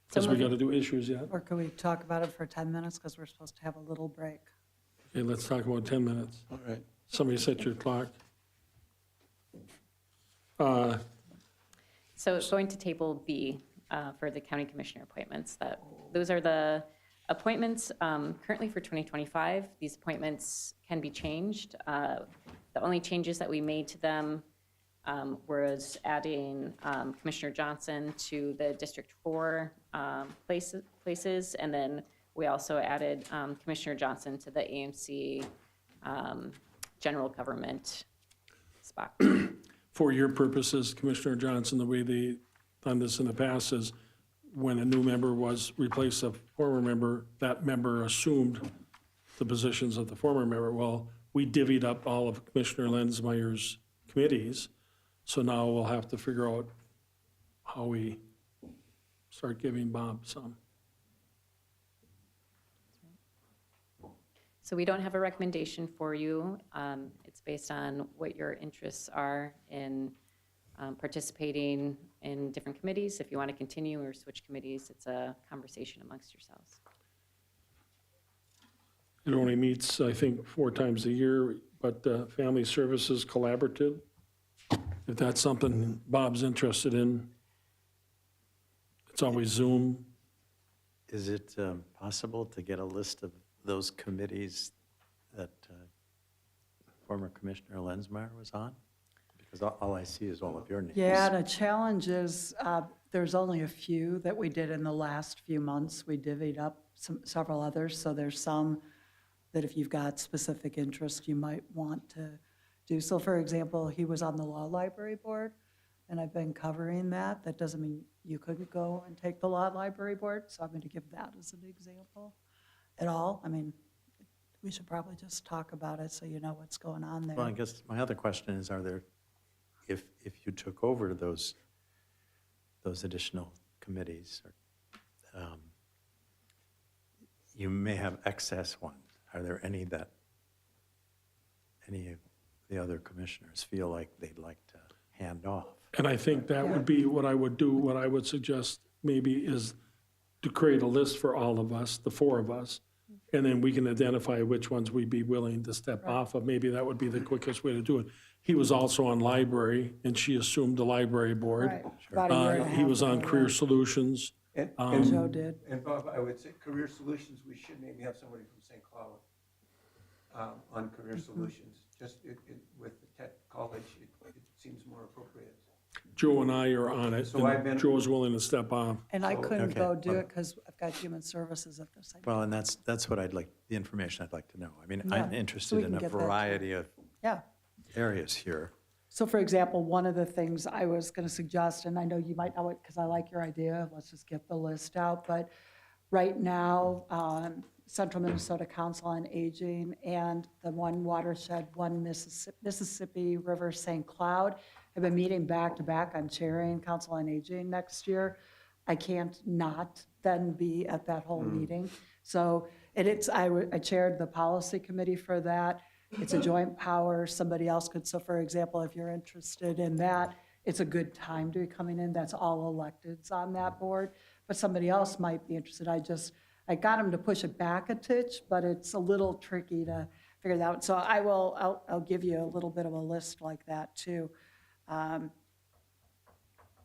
Because we got to do issues yet. Or could we talk about it for 10 minutes, because we're supposed to have a little break? Okay, let's talk about 10 minutes. All right. Somebody set your clock. So going to table B for the county commissioner appointments, those are the appointments currently for 2025. These appointments can be changed. The only changes that we made to them was adding Commissioner Johnson to the District 4 places, and then we also added Commissioner Johnson to the AMC general government spot. For your purposes, Commissioner Johnson, the way they done this in the past is when a new member was replaced a former member, that member assumed the positions of the former member. Well, we divvied up all of Commissioner Lenzmeyer's committees, so now we'll have to figure out how we start giving Bob some. So we don't have a recommendation for you. It's based on what your interests are in participating in different committees. If you want to continue or switch committees, it's a conversation amongst yourselves. It only meets, I think, 4 times a year, but Family Services Collaborative, if that's something Bob's interested in, it's always Zoom. Is it possible to get a list of those committees that former Commissioner Lenzmeyer was on? Because all I see is all of your names. Yeah, the challenge is, there's only a few that we did in the last few months. We divvied up several others, so there's some that if you've got specific interest, you might want to do. So for example, he was on the Law Library Board, and I've been covering that. That doesn't mean you couldn't go and take the Law Library Board, so I'm going to give that as an example at all. I mean, we should probably just talk about it so you know what's going on there. Well, I guess my other question is, are there, if you took over those additional committees, you may have excess ones. Are there any of the other commissioners feel like they'd like to hand off? And I think that would be what I would do. What I would suggest maybe is to create a list for all of us, the 4 of us, and then we can identify which ones we'd be willing to step off of. Maybe that would be the quickest way to do it. He was also on library, and she assumed the library board. Right, about a year and a He was half on ago, Career yeah. Solutions. Joe did. And Bob, I would say Career Solutions, we should maybe have somebody from St. Cloud on Career Solutions. Just with the tech college, it seems more appropriate. Joe and I are on it, So I've been- and Joe's willing to step off. And I couldn't Okay. go do it because I've got Human Services at the same. Well, and that's what I'd like, the information I'd like to know. I mean, Yeah, I'm so we interested can in a get that to you. variety of Yeah. areas here. So for example, one of the things I was going to suggest, and I know you might know it because I like your idea, let's just get the list out, but right now, Central Minnesota Council on Aging and the One Watershed, One Mississippi River St. Cloud have been meeting back to back. I'm chairing Council on Aging next year. I can't not then be at that whole meeting. So I chaired the policy committee for that. It's a joint power, somebody else could, so for example, if you're interested in that, it's a good time to be coming in, that's all electeds on that board, but somebody else might be interested. I got him to push it back a titch, but it's a little tricky to figure that out. So I'll give you a little bit of a list like that too.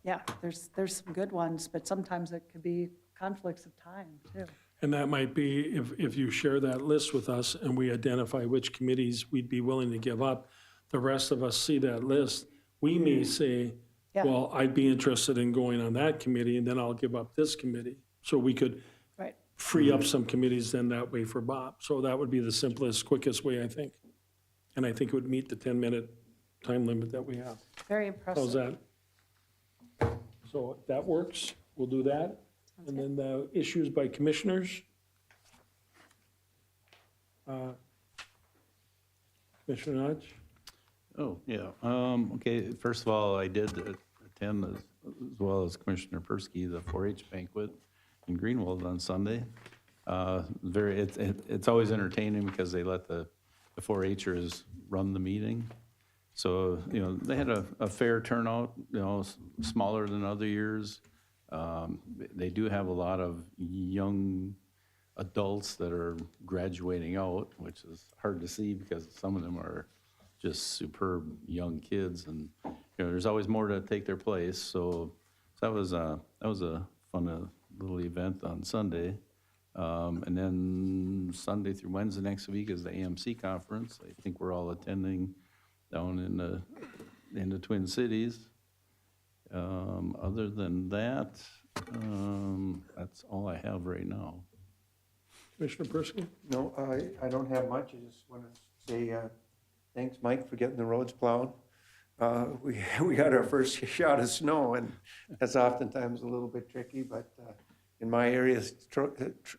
Yeah, there's some good ones, but sometimes it could be conflicts of time too. And that might be, if you share that list with us and we identify which committees we'd be willing to give up, the rest of us see that list, we may say, Yeah. well, I'd be interested in going on that committee, and then I'll give up this committee. So we could Right. free up some committees then that way for Bob. So that would be the simplest, quickest way, I think. And I think it would meet the 10-minute time limit that we have. Very How's impressive. that? So if that works, we'll do that. And then the issues by commissioners. Commissioner Notch? Oh, yeah. Okay, first of all, I did attend, as well as Commissioner Persky, the 4-H banquet in Greenwald on Sunday. It's always entertaining because they let the 4-Hers run the meeting. So, they had a fair turnout, smaller than other years. They do have a lot of young adults that are graduating out, which is hard to see because some of them are just superb young kids, and there's always more to take their place. So that was a fun little event on Sunday, and then Sunday through Wednesday next week is the AMC conference. I think we're all attending down in the Twin Cities. Other than that, that's all I have right now. Commissioner Persky? No, I don't have much. I just want to say thanks, Mike, for getting the roads plowed. We got our first shot of snow, and that's oftentimes a little bit tricky, but in my area,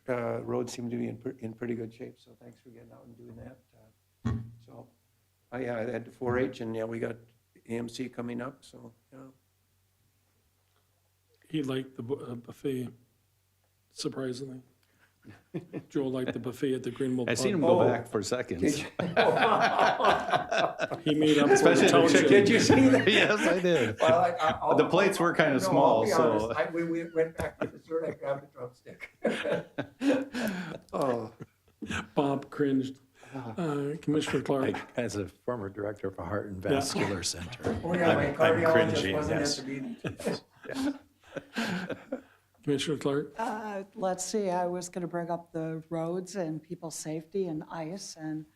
roads seem to be in pretty good shape, so thanks for getting out and doing that. So, I had the 4-H, and we got AMC coming up, so, He liked the buffet, surprisingly. Joe liked the buffet at the Greenville I Pub. seen him go back for seconds. He made up for Especially the the township. chicken. Did you see that? Yes, I did. Well, The plates were kind of no, small, I'll be so. honest. When we went back to dessert, I grabbed a drumstick. Oh, Bob cringed. Commissioner Clark. As a former director of a heart and vascular center, oh yeah, my I'm cardiologist cringing, wasn't at yes. the meeting. Commissioner Clark. Let's see, I was going to bring up the roads and people's safety and ice and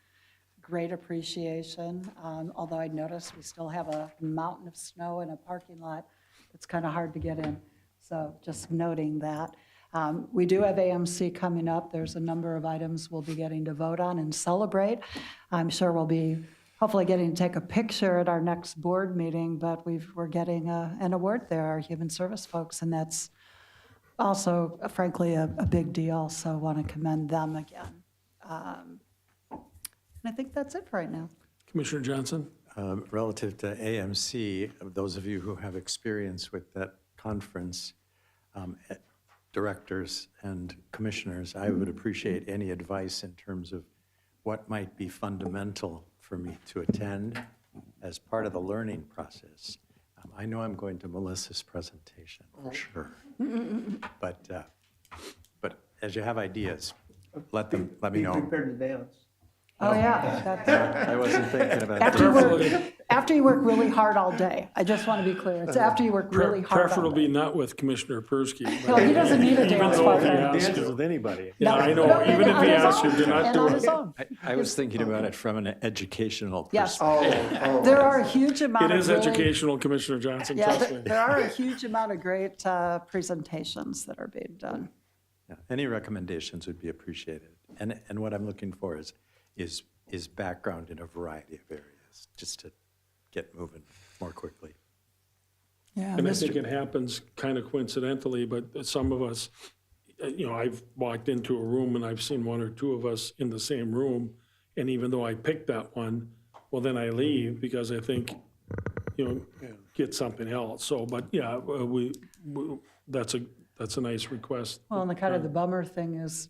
great appreciation. Although I noticed we still have a mountain of snow in a parking lot. It's kind of hard to get in. So just noting that. We do have AMC coming up. There's a number of items we'll be getting to vote on and celebrate. I'm sure we'll be hopefully getting to take a picture at our next board meeting, but we're getting an award there, our human service folks, and that's also, frankly, a big deal, so I want to commend them again. And I think that's it for right now. Commissioner Johnson. Relative to AMC, those of you who have experience with that conference, directors and commissioners, I would appreciate any advice in terms of what might be fundamental for me to attend as part of the learning process. I know I'm going to Melissa's presentation, for sure. But as you have ideas, let me Be know. prepared to dance. Oh, yeah. that's- I wasn't thinking about After you work really hard all day. I just want to be clear. It's after you work really hard all Preferably day. not with Commissioner Persky. No, he doesn't need a dance though he partner. has dances to. with anybody. Yeah, I know. No, Even if on he his asks you, own, do not and do on it. his own. I was thinking about it from an educational Yes. perspective. Oh, There are a huge amount It of is really- educational, Commissioner Johnson, Yeah, trust me. there are a huge amount of great presentations that are being done. Yeah, any recommendations would be appreciated. And what I'm looking for is background in a variety of areas, just to get moving more quickly. Yeah, And I think it happens kind of coincidentally, but some of us, I've walked into a room and I've seen one or two of us in the same room. And even though I picked that one, well, then I leave because I think, get something else. So, but yeah, that's a nice request. Well, and the bummer thing is,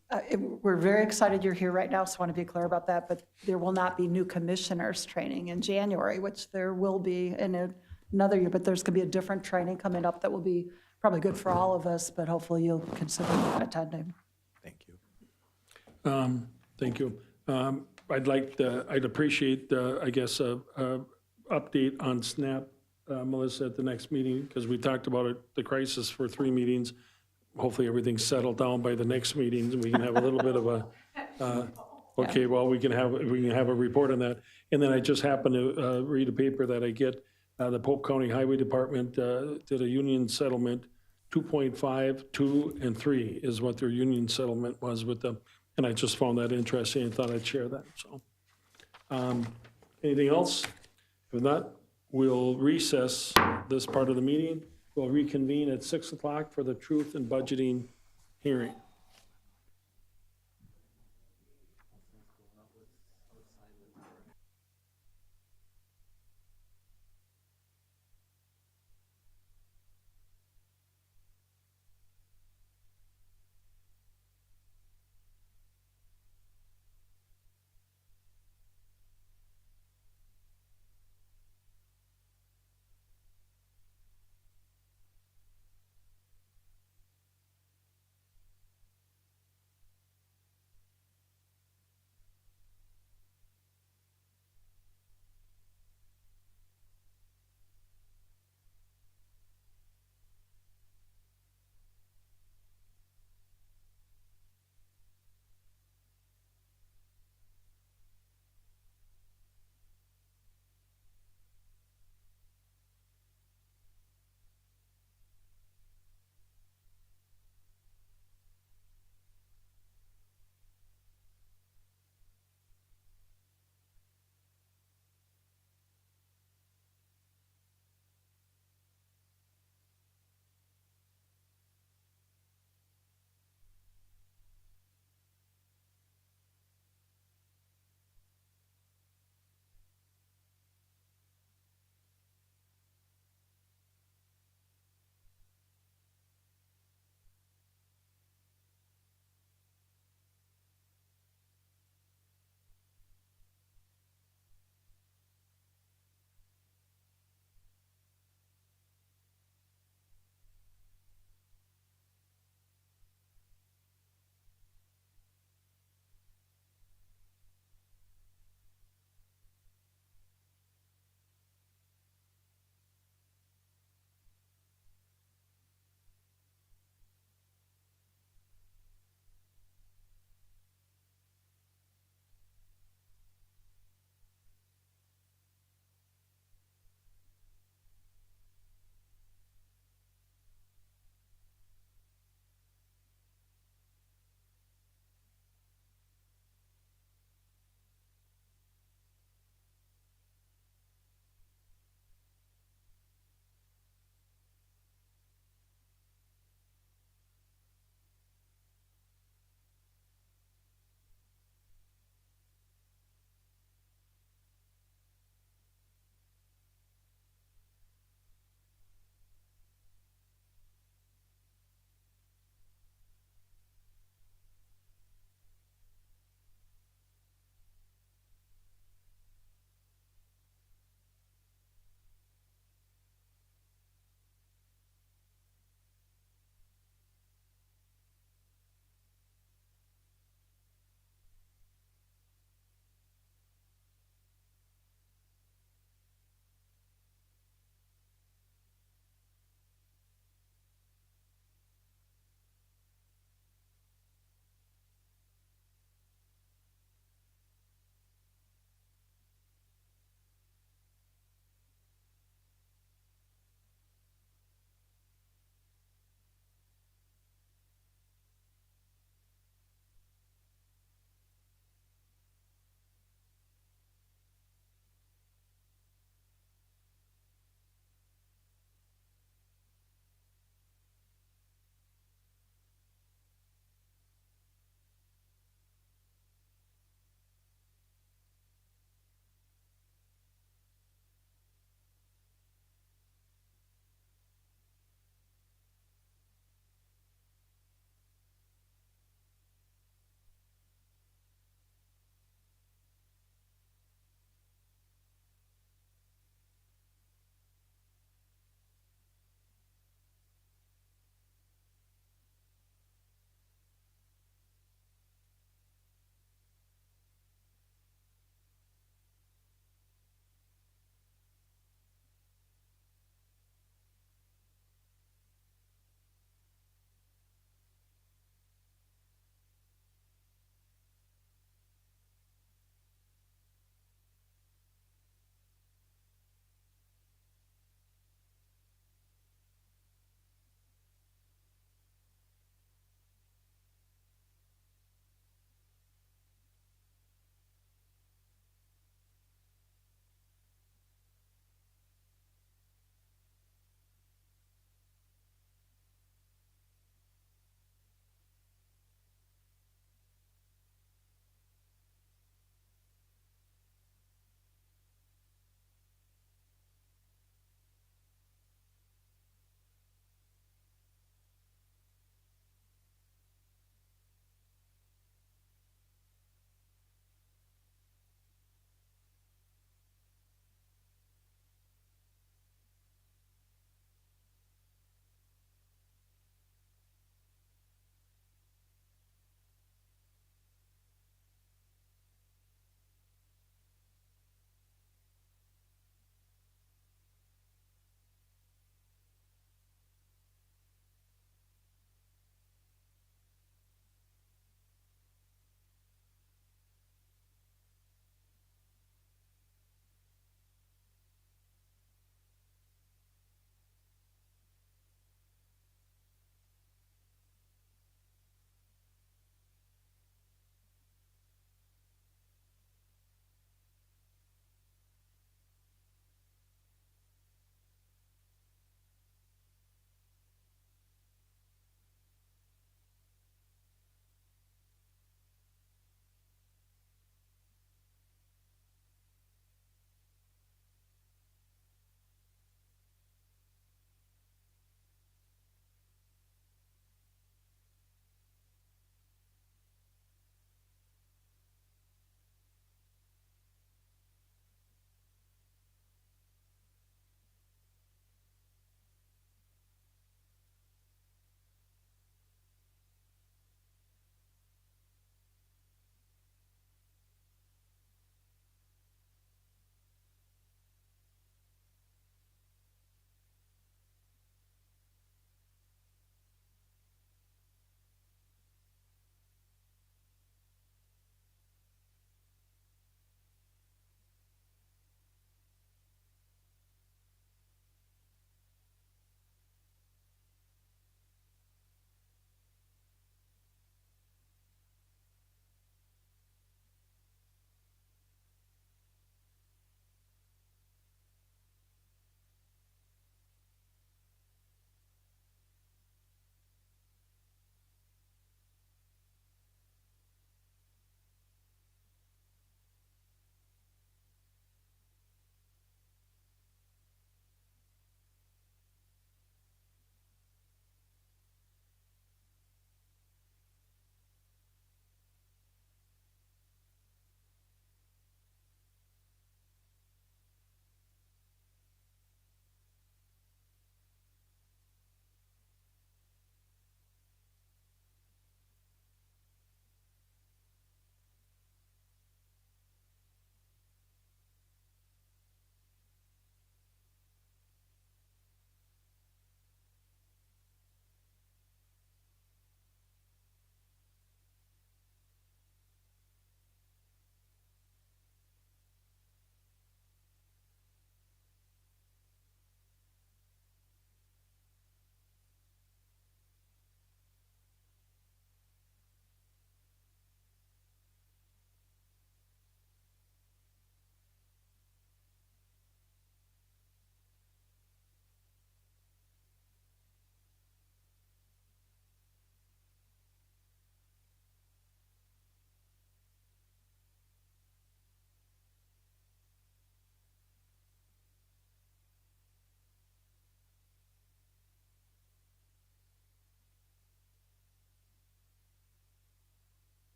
we're very excited you're here right now, so I want to be clear about that, but there will not be new commissioners training in January, which there will be in another year, but there's going to be a different training coming up that will be probably good for all of us, but hopefully you'll consider attending. Thank you. Thank you. I'd appreciate, I guess, a update on SNAP, Melissa, at the next meeting, because we talked about it, the crisis for 3 meetings. Hopefully everything's settled down by the next meeting and we can have a little bit of a, okay, well, we can have a report on that. And then I just happened to read a paper that I get, the Polk County Highway Department did a union settlement, 2.5, 2, and 3 is what their union settlement was with them. And I just found that interesting and thought I'd share that, so. Anything else? If not, we'll recess this part of the meeting. We'll reconvene at 6 o'clock for the Truth and Budgeting hearing.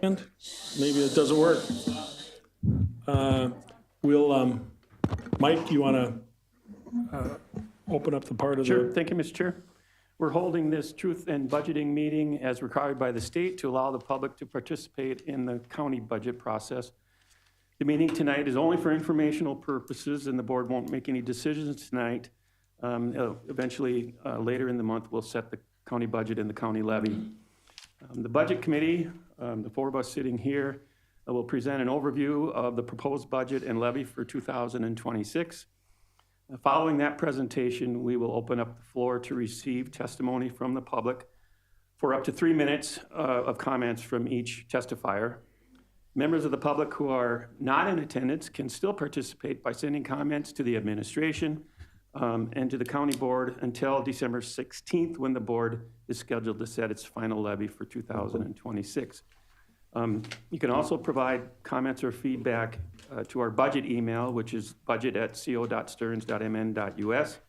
And maybe it doesn't work. We'll, Mike, you want to open up the part of Sure, the, thank you, Mr. Chair. We're holding this truth and budgeting meeting as required by the state to allow the public to participate in the county budget process. The meeting tonight is only for informational purposes, and the board won't make any decisions tonight. Eventually, later in the month, we'll set the county budget and the county levy. The Budget Committee, the four of us sitting here, will present an overview of the proposed budget and levy for 2026. Following that presentation, we will open up the floor to receive testimony from the public for up to 3 minutes of comments from each testifier. Members of the public who are not in attendance can still participate by sending comments to the administration and to the county board until December 16th, when the board is scheduled to set its final levy for 2026. You can also provide comments or feedback to our budget email, which is budget@co.stearns.mn.us,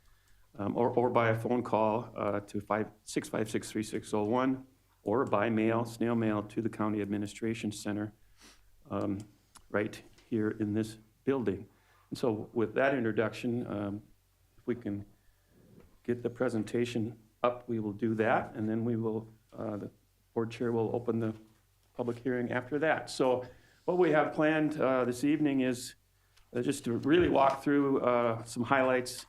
or by a phone call to 656-3601, or by mail, snail mail, to the County Administration Center right here in this building. And so with that introduction, if we can get the presentation up, we will do that, and then we will, the board chair will open the public hearing after that. So what we have planned this evening is just to really walk through some highlights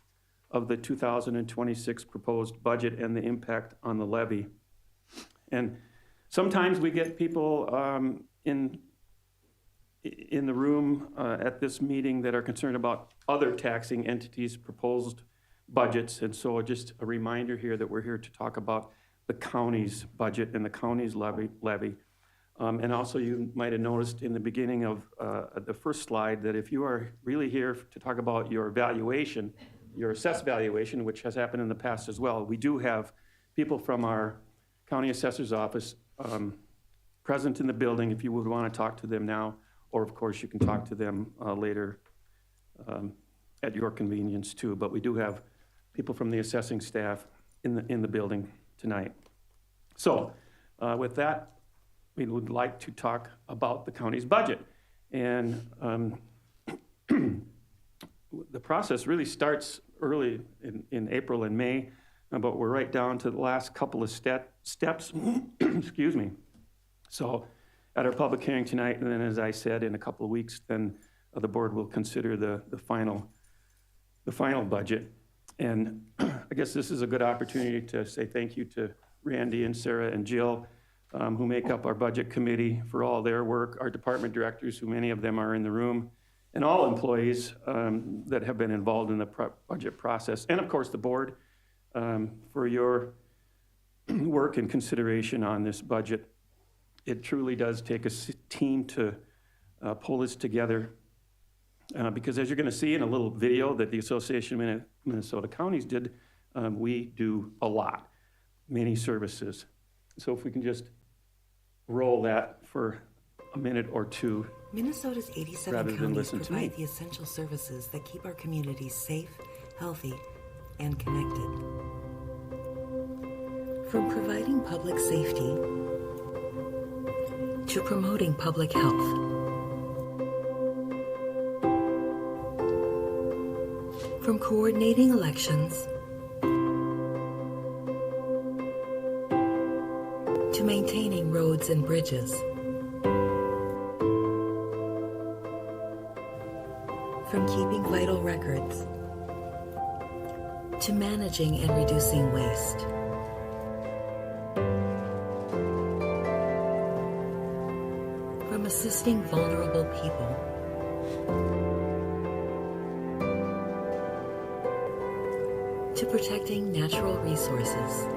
of the 2026 proposed budget and the impact on the levy. And sometimes we get people in the room at this meeting that are concerned about other taxing entities' proposed budgets. And so just a reminder here that we're here to talk about the county's budget and the county's levy. And also, you might have noticed in the beginning of the first slide that if you are really here to talk about your valuation, your assessed valuation, which has happened in the past as well, we do have people from our county assessor's office present in the building if you would want to talk to them now, or of course you can talk to them later at your convenience too. But we do have people from the assessing staff in the building tonight. So with that, we would like to talk about the county's budget. And the process really starts early in April and May, but we're right down to the last couple of steps, excuse me. So at our public hearing tonight, and then as I said, in a couple of weeks, then the board will consider the final budget. And I guess this is a good opportunity to say thank you to Randy and Sarah and Jill, who make up our budget committee, for all their work, our department directors, who many of them are in the room, and all employees that have been involved in the budget process, and of course the board for your work and consideration on this budget. It truly does take a team to pull this together because, as you're going to see in a little video that the Association of Minnesota Counties did, we do a lot, many services. So if we can just roll that for a minute or two. Minnesota's 87 rather than counties listen to provide me. the essential services that keep our communities safe, healthy, and connected. From providing public safety to promoting public health. From coordinating elections to maintaining roads and bridges. From keeping vital records to managing and reducing waste. From assisting vulnerable people to protecting natural resources.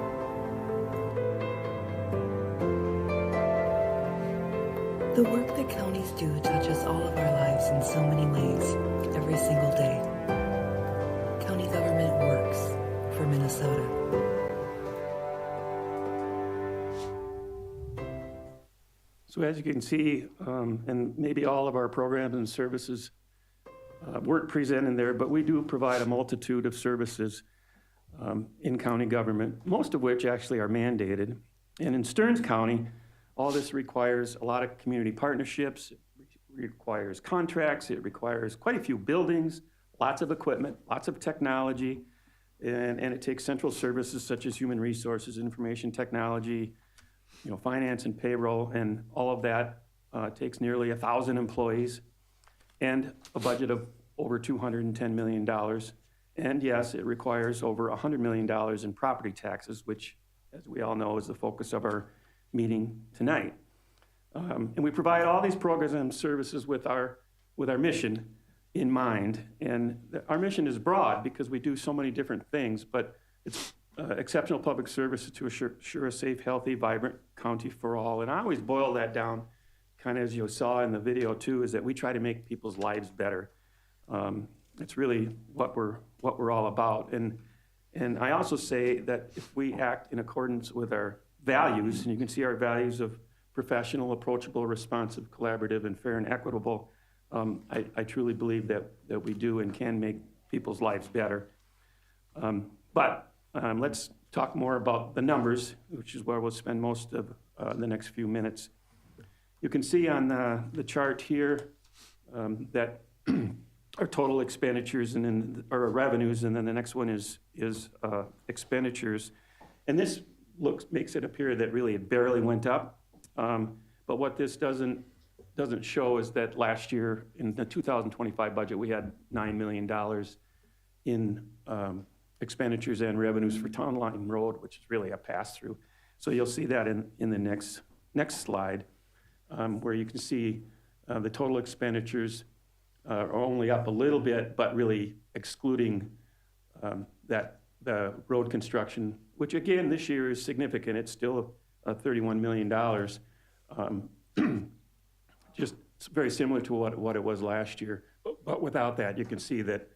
The work that counties do touches all of our lives in so many ways, every single day. County government works for Minnesota. So as you can see, and maybe all of our programs and services weren't presented there, but we do provide a multitude of services in county government, most of which actually are mandated. And in Stearns County, All this requires a lot of community partnerships, it requires contracts, it requires quite a few buildings, lots of equipment, lots of technology, and it takes central services such as human resources, information technology, finance and payroll, and all of that takes nearly 1,000 employees and a budget of over $210 million. And yes, it requires over $100 million in property taxes, which, as we all know, is the focus of our meeting tonight. And we provide all these programs and services with our mission in mind. And our mission is broad because we do so many different things, but it's exceptional public services to assure a safe, healthy, vibrant county for all. And I always boil that down, kind of as you saw in the video too, is that we try to make people's lives better. It's really what we're all about. And I also say that if we act in accordance with our values, and you can see our values of professional, approachable, responsive, collaborative, and fair and equitable, I truly believe that we do and can make people's lives better. But let's talk more about the numbers, which is where we'll spend most of the next few minutes. You can see on the chart here that our total expenditures and then our revenues, and then the next one is expenditures. And this makes it appear that really it barely went up. But what this doesn't show is that last year in the 2025 budget, we had $9 million in expenditures and revenues for Town Line Road, which is really a pass-through. So you'll see that in the next slide, where you can see the total expenditures are only up a little bit, but really excluding the road construction, which again this year is significant. It's still $31 million. Just very similar to what it was last year. But without that, you can see that,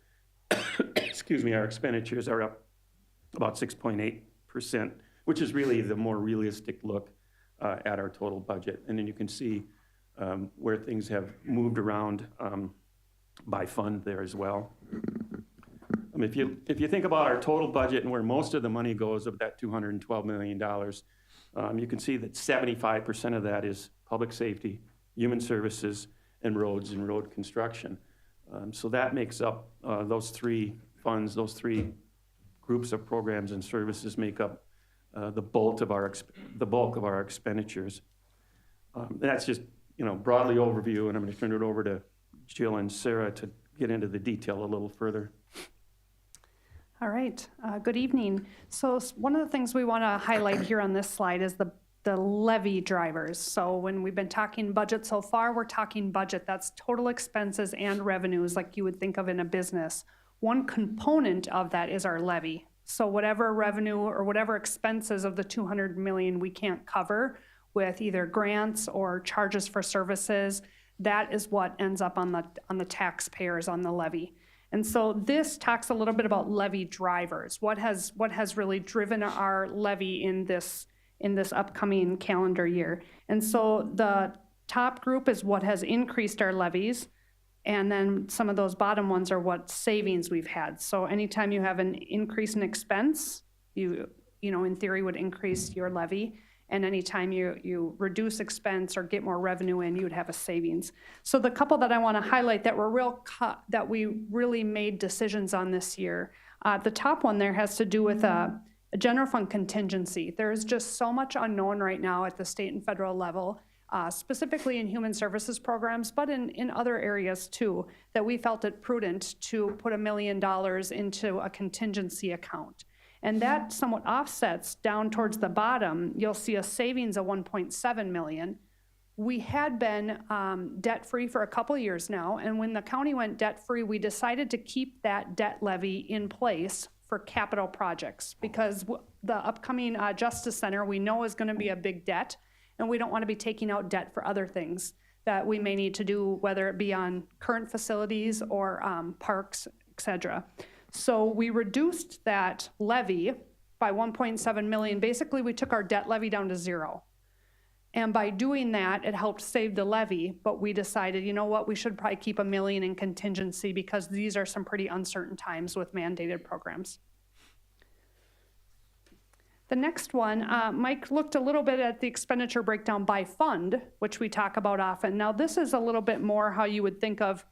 excuse me, our expenditures are up about 6.8%, which is really the more realistic look at our total budget. And then you can see where things have moved around by fund there as well. If you think about our total budget and where most of the money goes of that $212 million, you can see that 75% of that is public safety, human services, and roads and road construction. So that makes up those three funds, those three groups of programs and services make up the bulk of our expenditures. That's just broadly overview, and I'm going to turn it over to Jill and Sarah to get into the detail a little further. All right, good evening. So one of the things we want to highlight here on this slide is the levy drivers. So when we've been talking budget so far, we're talking budget. That's total expenses and revenues like you would think of in a business. One component of that is our levy. So whatever revenue or whatever expenses of the $200 million we can't cover with either grants or charges for services, that is what ends up on the taxpayers on the levy. And so this talks a little bit about levy drivers. What has really driven our levy in this upcoming calendar year? And so the top group is what has increased our levies, and then some of those bottom ones are what savings we've had. So anytime you have an increase in expense, you in theory would increase your levy. And anytime you reduce expense or get more revenue in, you would have a savings. So the couple that I want to highlight that we really made decisions on this year, the top one there has to do with a general fund contingency. There's just so much unknown right now at the state and federal level, specifically in human services programs, but in other areas too, that we felt it prudent to put $1 million into a contingency account. And that somewhat offsets down towards the bottom. You'll see a savings of $1.7 million. We had been debt-free for a couple of years now, and when the county went debt-free, we decided to keep that debt levy in place for capital projects because the upcoming Justice Center we know is going to be a big debt, and we don't want to be taking out debt for other things that we may need to do, whether it be on current facilities or parks, et cetera. So we reduced that levy by $1.7 million. Basically, we took our debt levy down to zero. And by doing that, it helped save the levy, but we decided, you know what, we should probably keep $1 million in contingency because these are some pretty uncertain times with mandated programs. The next one, Mike looked a little bit at the expenditure breakdown by fund, which we talk about often. Now, this is a little bit more how you would think of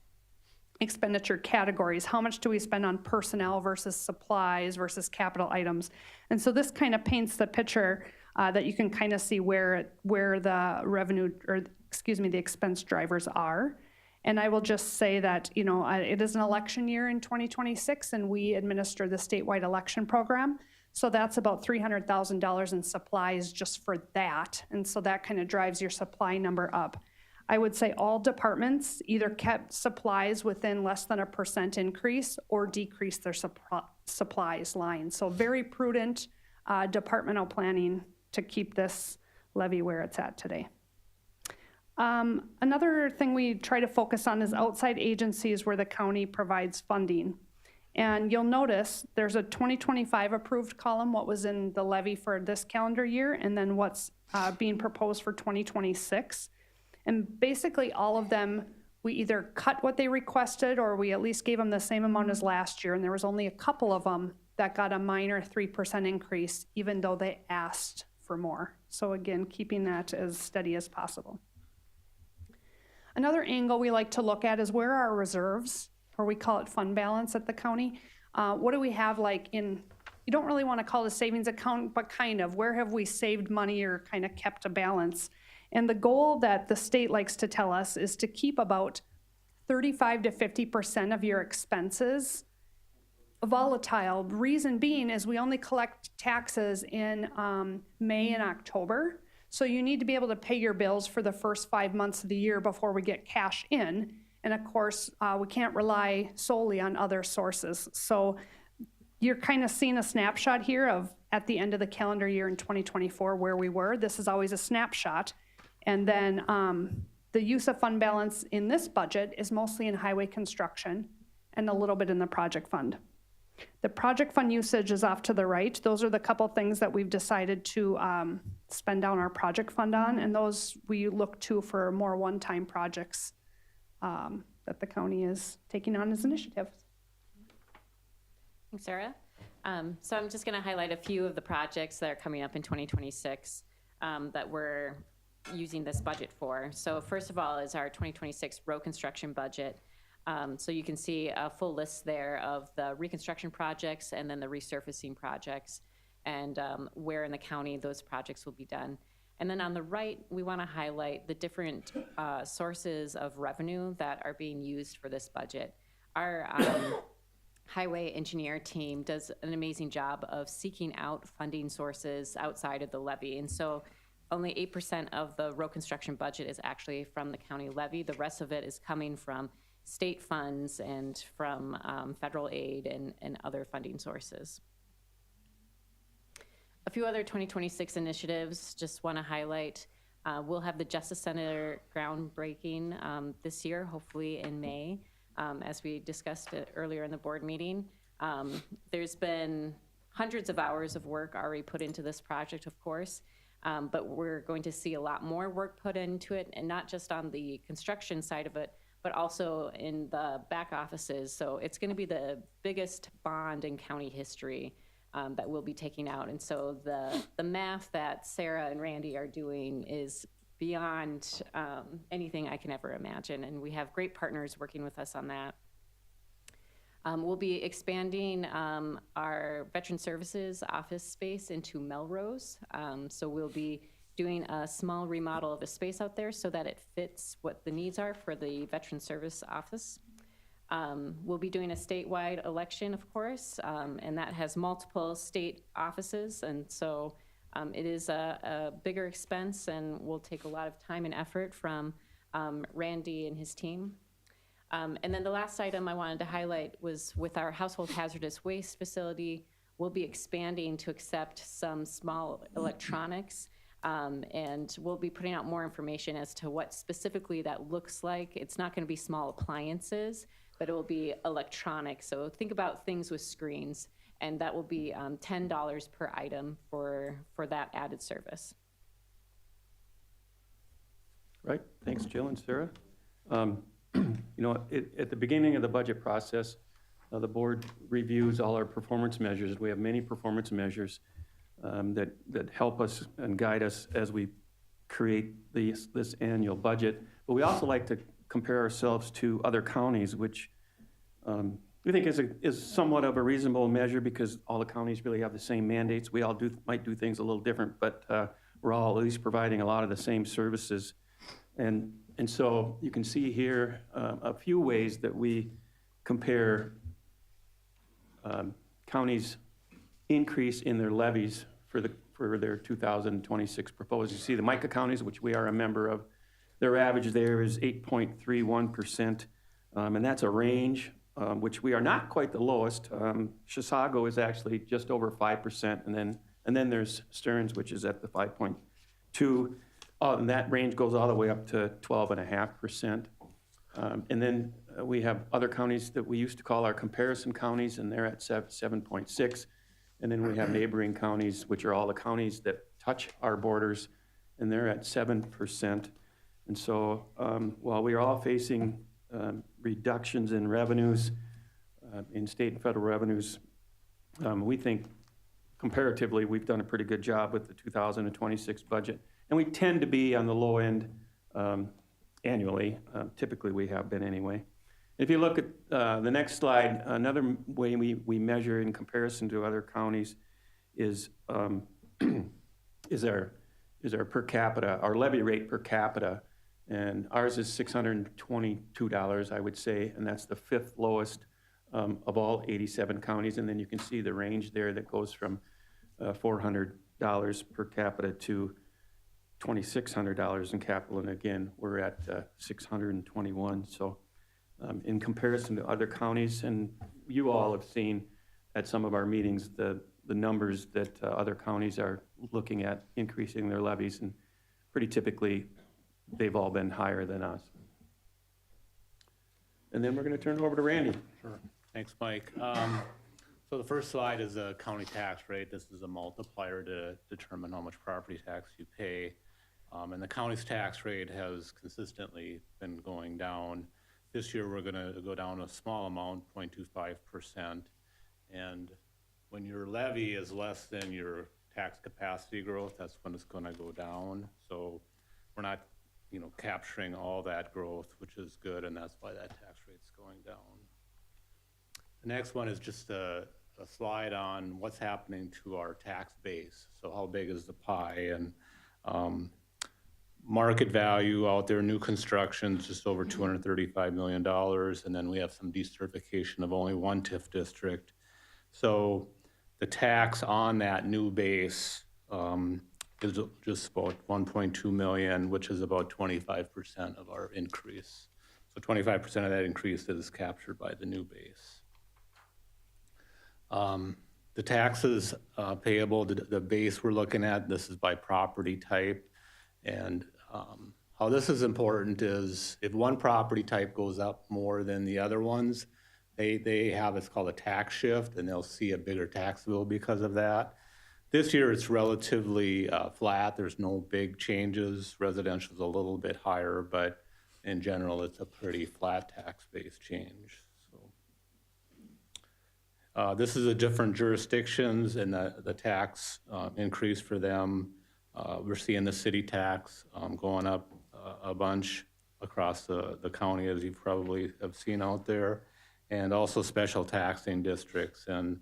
expenditure categories. How much do we spend on personnel versus supplies versus capital items? And so this kind of paints the picture that you can kind of see where the revenue, or excuse me, the expense drivers are. And I will just say that, you know, it is an election year in 2026, and we administer the statewide election program. So that's about $300,000 in supplies just for that. And so that kind of drives your supply number up. I would say all departments either kept supplies within less than 1% increase or decreased their supplies line. So very prudent departmental planning to keep this levy where it's at today. Another thing we try to focus on is outside agencies where the county provides funding. And you'll notice there's a 2025 approved column, what was in the levy for this calendar year, and then what's being proposed for 2026. And basically all of them, we either cut what they requested or we at least gave them the same amount as last year. And there was only a couple of them that got a minor 3% increase, even though they asked for more. So again, keeping that as steady as possible. Another angle we like to look at is where are our reserves, or we call it fund balance at the county. What do we have like in, you don't really want to call it a savings account, but kind of, where have we saved money or kind of kept a balance? And the goal that the state likes to tell us is to keep about 35 to 50% of your expenses volatile. Reason being is we only collect taxes in May and October. So you need to be able to pay your bills for the first 5 months of the year before we get cash in. And of course, we can't rely solely on other sources. So you're kind of seeing a snapshot here of at the end of the calendar year in 2024 where we were. This is always a snapshot. And then the use of fund balance in this budget is mostly in highway construction and a little bit in the project fund. The project fund usage is off to the right. Those are the couple things that we've decided to spend down our project fund on, and those we look to for more one-time projects that the county is taking on as initiatives. Thanks, Sarah. So I'm just going to highlight a few of the projects that are coming up in 2026 that we're using this budget for. So first of all is our 2026 road construction budget. So you can see a full list there of the reconstruction projects and then the resurfacing projects and where in the county those projects will be done. And then on the right, we want to highlight the different sources of revenue that are being used for this budget. Our highway engineer team does an amazing job of seeking out funding sources outside of the levy. And so only 8% of the road construction budget is actually from the county levy. The rest of it is coming from state funds and from federal aid and other funding sources. A few other 2026 initiatives, just want to highlight. We'll have the Justice Center groundbreaking this year, hopefully in May, as we discussed it earlier in the board meeting. There's been hundreds of hours of work already put into this project, of course, but we're going to see a lot more work put into it, and not just on the construction side of it, but also in the back offices. So it's going to be the biggest bond in county history that we'll be taking out. And so the math that Sarah and Randy are doing is beyond anything I can ever imagine. And we have great partners working with us on that. We'll be expanding our Veteran Services office space into Melrose. So we'll be doing a small remodel of a space out there so that it fits what the needs are for the Veteran Service Office. We'll be doing a statewide election, of course, and that has multiple state offices. And so it is a bigger expense and will take a lot of time and effort from Randy and his team. And then the last item I wanted to highlight was with our household hazardous waste facility, we'll be expanding to accept some small electronics. And we'll be putting out more information as to what specifically that looks like. It's not going to be small appliances, but it will be electronic. So think about things with screens, and that will be $10 per item for that added service. Right, thanks, Jill and Sarah. You know, at the beginning of the budget process, the board reviews all our performance measures. We have many performance measures. that help us and guide us as we create this annual budget. But we also like to compare ourselves to other counties, which we think is somewhat of a reasonable measure because all the counties really have the same mandates. We all might do things a little different, but we're all at least providing a lot of the same services. And so you can see here a few ways that we compare counties' increase in their levies for their 2026 proposal. You see the MICA counties, which we are a member of, their average there is 8.31%, and that's a range, which we are not quite the lowest. Chisago is actually just over 5%, and then there's Stearns, which is at the 5.2%. And that range goes all the way up to 12.5%. And then we have other counties that we used to call our comparison counties, and they're at 7.6%. And then we have neighboring counties, which are all the counties that touch our borders, and they're at 7%. And so while we are all facing reductions in revenues, in state and federal revenues, we think comparatively we've done a pretty good job with the 2026 budget. And we tend to be on the low end annually. Typically we have been anyway. If you look at the next slide, another way we measure in comparison to other counties is our per capita, our levy rate per capita. And ours is $622, I would say, and that's the 5th lowest of all 87 counties. And then you can see the range there that goes from $400 per capita to $2,600 in capital. And again, we're at 621. So in comparison to other counties, and you all have seen at some of our meetings the numbers that other counties are looking at increasing their levies, and pretty typically they've all been higher than us. And then we're going to turn it over to Randy. Sure. Thanks, Mike. So the first slide is a county tax rate. This is a multiplier to determine how much property tax you pay. And the county's tax rate has consistently been going down. This year, we're going to go down a small amount, 0.25%. And when your levy is less than your tax capacity growth, that's when it's going to go down. So we're not, capturing all that growth, which is good, and that's why that tax rate's going down. The next one is just a slide on what's happening to our tax base. So how big is the pie? And market value out there, new construction, just over $235 million. And then we have some decertification of only one TIF district. So the tax on that new base is just about 1.2 million, which is about 25% of our increase. So 25% of that increase is captured by the new base. The taxes payable, the base we're looking at, this is by property type. And how this is important is if one property type goes up more than the other ones, they have what's called a tax shift, and they'll see a bigger tax bill because of that. This year it's relatively flat. There's no big changes. Residential is a little bit higher, but in general it's a pretty flat tax base change. So this is the different jurisdictions and the tax increase for them. We're seeing the city tax going up a bunch across the county, as you probably have seen out there, and also special taxing districts. And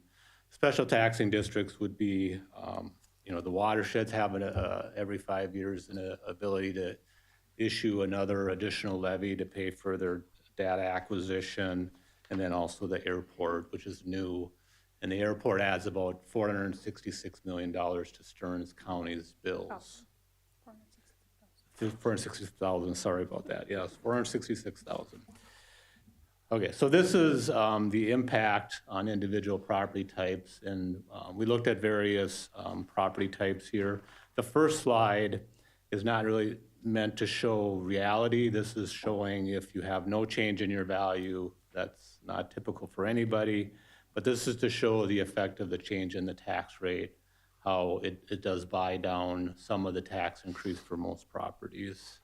special taxing districts would be, the watersheds have every 5 years an ability to issue another additional levy to pay for their data acquisition, and then also the airport, which is new. And the airport adds about $466 million to Stearns County's bills. 460,000, sorry about that. Yes, 466,000. Okay, so this is the impact on individual property types, and we looked at various property types here. The first slide is not really meant to show reality. This is showing if you have no change in your value. That's not typical for anybody, but this is to show the effect of the change in the tax rate, how it does buy down some of the tax increase for most properties.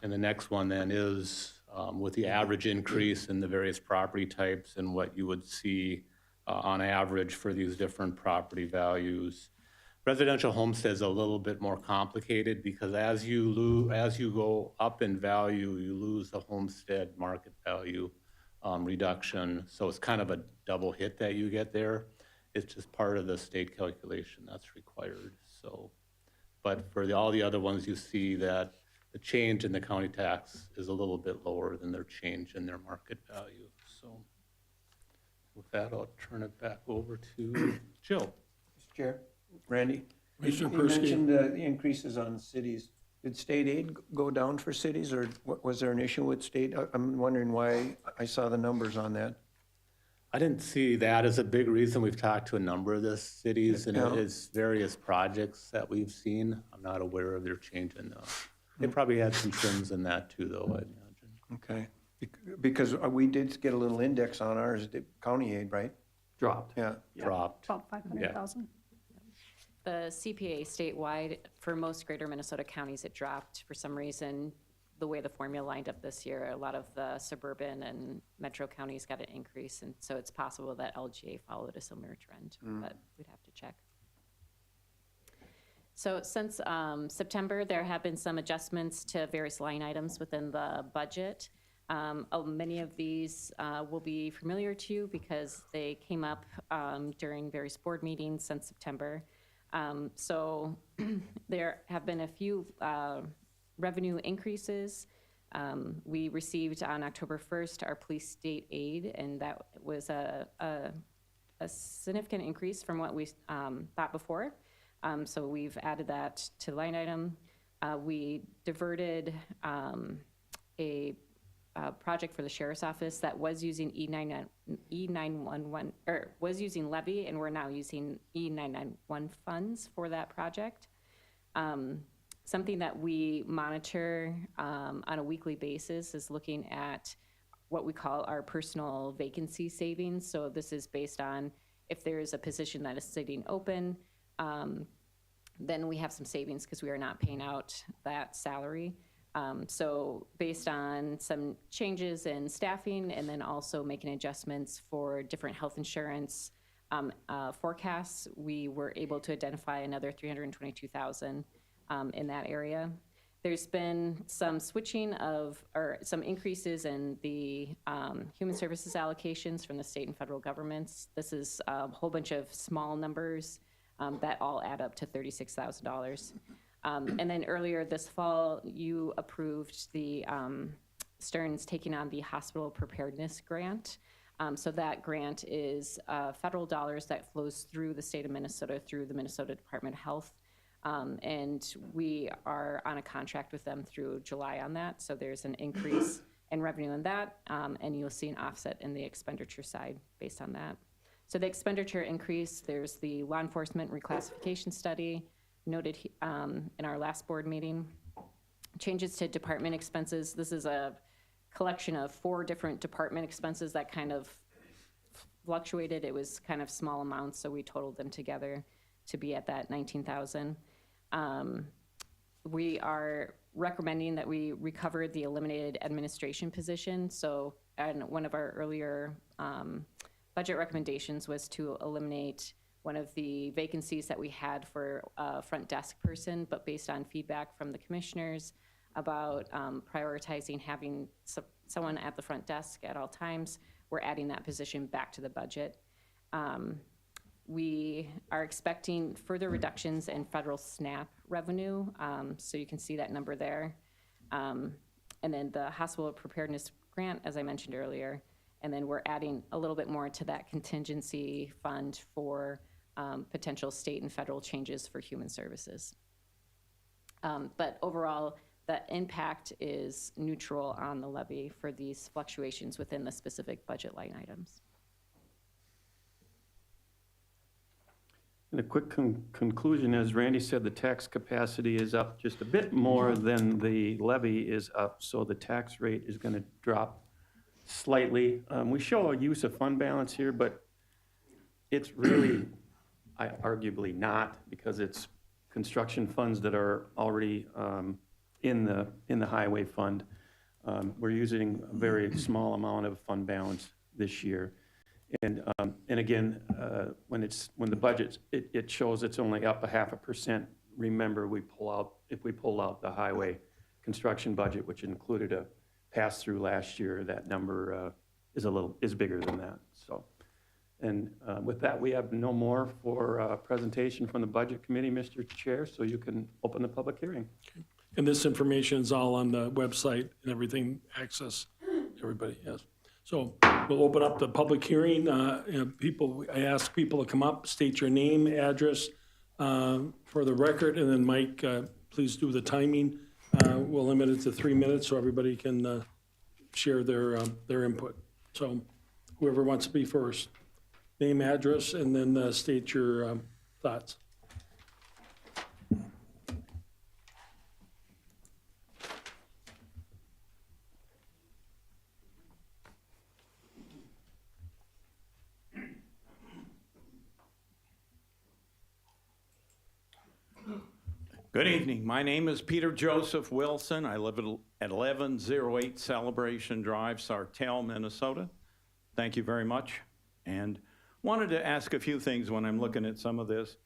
And the next one then is with the average increase in the various property types and what you would see on average for these different property values. Residential homestead's a little bit more complicated because as you go up in value, you lose the homestead market value reduction. So it's kind of a double hit that you get there. It's just part of the state calculation that's required. So, but for all the other ones, you see that the change in the county tax is a little bit lower than their change in their market value. So with that, I'll turn it back over to Jill. Mr. Chair, Randy? Commissioner You Persky. mentioned the increases on cities. Did state aid go down for cities, or was there an issue with state? I'm wondering why I saw the numbers on that. I didn't see that as a big reason. We've talked to a number of the cities and Yeah. it is various projects that we've seen. I'm not aware of their change in they probably had some trims in that too, though, I imagine. Okay. Because we did get a little index on ours, the county aid, right? Dropped. Yeah. Dropped. About 500,000. The CPA statewide, for most greater Minnesota counties, it dropped for some reason. The way the formula lined up this year, a lot of the suburban and metro counties got an increase, and so it's possible that LGA followed a similar trend, but we'd have to check. So since September, there have been some adjustments to various line items within the budget. Many of these will be familiar to you because they came up during various board meetings since September. So there have been a few revenue increases. We received on October 1st our police state aid, and that was a significant increase from what we thought before. So we've added that to line item. We diverted a project for the sheriff's office that was using E911, or was using Levy, and we're now using E991 funds for that project. Something that we monitor on a weekly basis is looking at what we call our personal vacancy savings. So this is based on if there is a position that is sitting open, then we have some savings because we are not paying out that salary. So based on some changes in staffing and then also making adjustments for different health insurance forecasts, we were able to identify another $322,000 in that area. There's been some switching of, or some increases in the human services allocations from the state and federal governments. This is a whole bunch of small numbers that all add up to $36,000. And then earlier this fall, you approved the Stearns taking on the hospital preparedness grant. So that grant is federal dollars that flows through the state of Minnesota through the Minnesota Department of Health. And we are on a contract with them through July on that. So there's an increase in revenue in that, and you'll see an offset in the expenditure side based on that. So the expenditure increase, there's the law enforcement reclassification study noted in our last board meeting. Changes to department expenses. This is a collection of 4 different department expenses that kind of fluctuated. It was kind of small amounts, so we totaled them together to be at that $19,000. We are recommending that we recover the eliminated administration position. So, and one of our earlier budget recommendations was to eliminate one of the vacancies that we had for a front desk person, but based on feedback from the commissioners about prioritizing having someone at the front desk at all times, we're adding that position back to the budget. We are expecting further reductions in federal SNAP revenue, so you can see that number there. And then the hospital preparedness grant, as I mentioned earlier, and then we're adding a little bit more to that contingency fund for potential state and federal changes for human services. But overall, the impact is neutral on the levy for these fluctuations within the specific budget line items. And a quick conclusion, as Randy said, the tax capacity is up just a bit more than the levy is up, so the tax rate is going to drop slightly. We show a use of fund balance here, but it's really arguably not, because it's construction funds that are already in the highway fund. We're using a very small amount of fund balance this year. And again, when the budget, it shows it's only up 0.5%. Remember, if we pull out the highway construction budget, which included a pass-through last year, that number is bigger than that, so. And with that, we have no more for presentation from the Budget Committee, Mr. Chair, so you can open the public hearing. And this information is all on the website and everything, access, everybody, yes. So we'll open up the public hearing. I ask people to come up, state your name, address for the record, and then Mike, please do the timing. We'll limit it to 3 minutes so everybody can share their input. So whoever wants to be first, name, address, and then state your thoughts. Good evening. My name is Peter Joseph Wilson. I live at 1108 Celebration Drive, Sartell, Minnesota. Thank you very much. And wanted to ask a few things when I'm looking at some of this.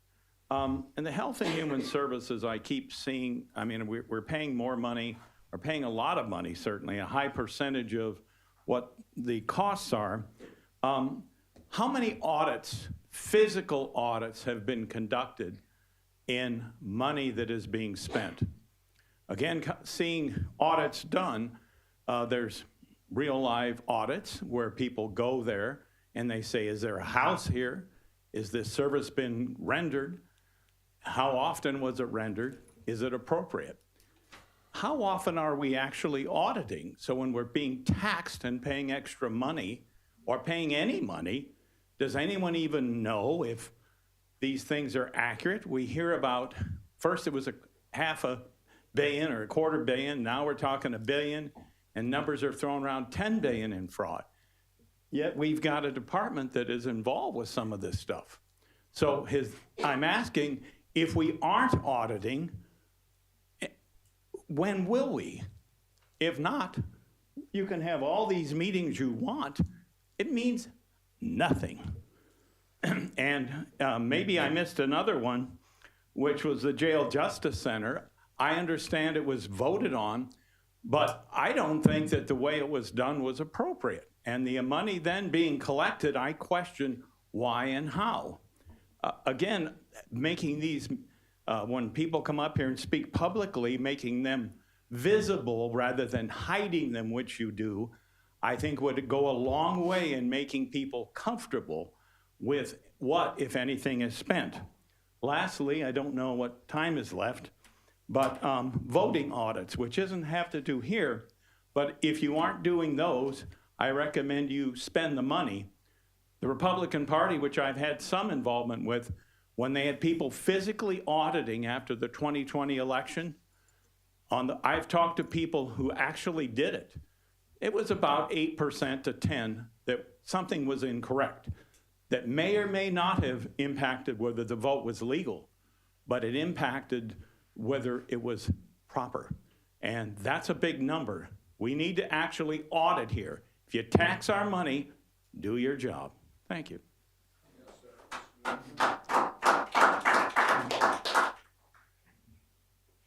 In the Health and Human Services, I keep seeing, I mean, we're paying more money, or paying a lot of money, certainly, a high percentage of what the costs are. How many audits, physical audits, have been conducted in money that is being spent? Again, seeing audits done, there's real live audits where people go there and they say, is there a house here? Is this service been rendered? How often was it rendered? Is it appropriate? How often are we actually auditing? So when we're being taxed and paying extra money or paying any money, does anyone even know if these things are accurate? We hear about, first it was a $500 million or $250 million, now we're talking $1 billion, and numbers are thrown around $10 billion in fraud. Yet we've got a department that is involved with some of this stuff. So I'm asking, if we aren't auditing, when will we? If not, you can have all these meetings you want. It means nothing. And maybe I missed another one, which was the Jail Justice Center. I understand it was voted on, but I don't think that the way it was done was appropriate. And the money then being collected, I question why and how. Again, making these, when people come up here and speak publicly, making them visible rather than hiding them, which you do, I think would go a long way in making people comfortable with what, if anything, is spent. Lastly, I don't know what time is left, but voting audits, which doesn't have to do here, but if you aren't doing those, I recommend you spend the money. The Republican Party, which I've had some involvement with, when they had people physically auditing after the 2020 election, I've talked to people who actually did it. It was about 8% to 10% that something was incorrect. That may or may not have impacted whether the vote was legal, but it impacted whether it was proper. And that's a big number. We need to actually audit here. If you tax our money, do your job. Thank you. I'm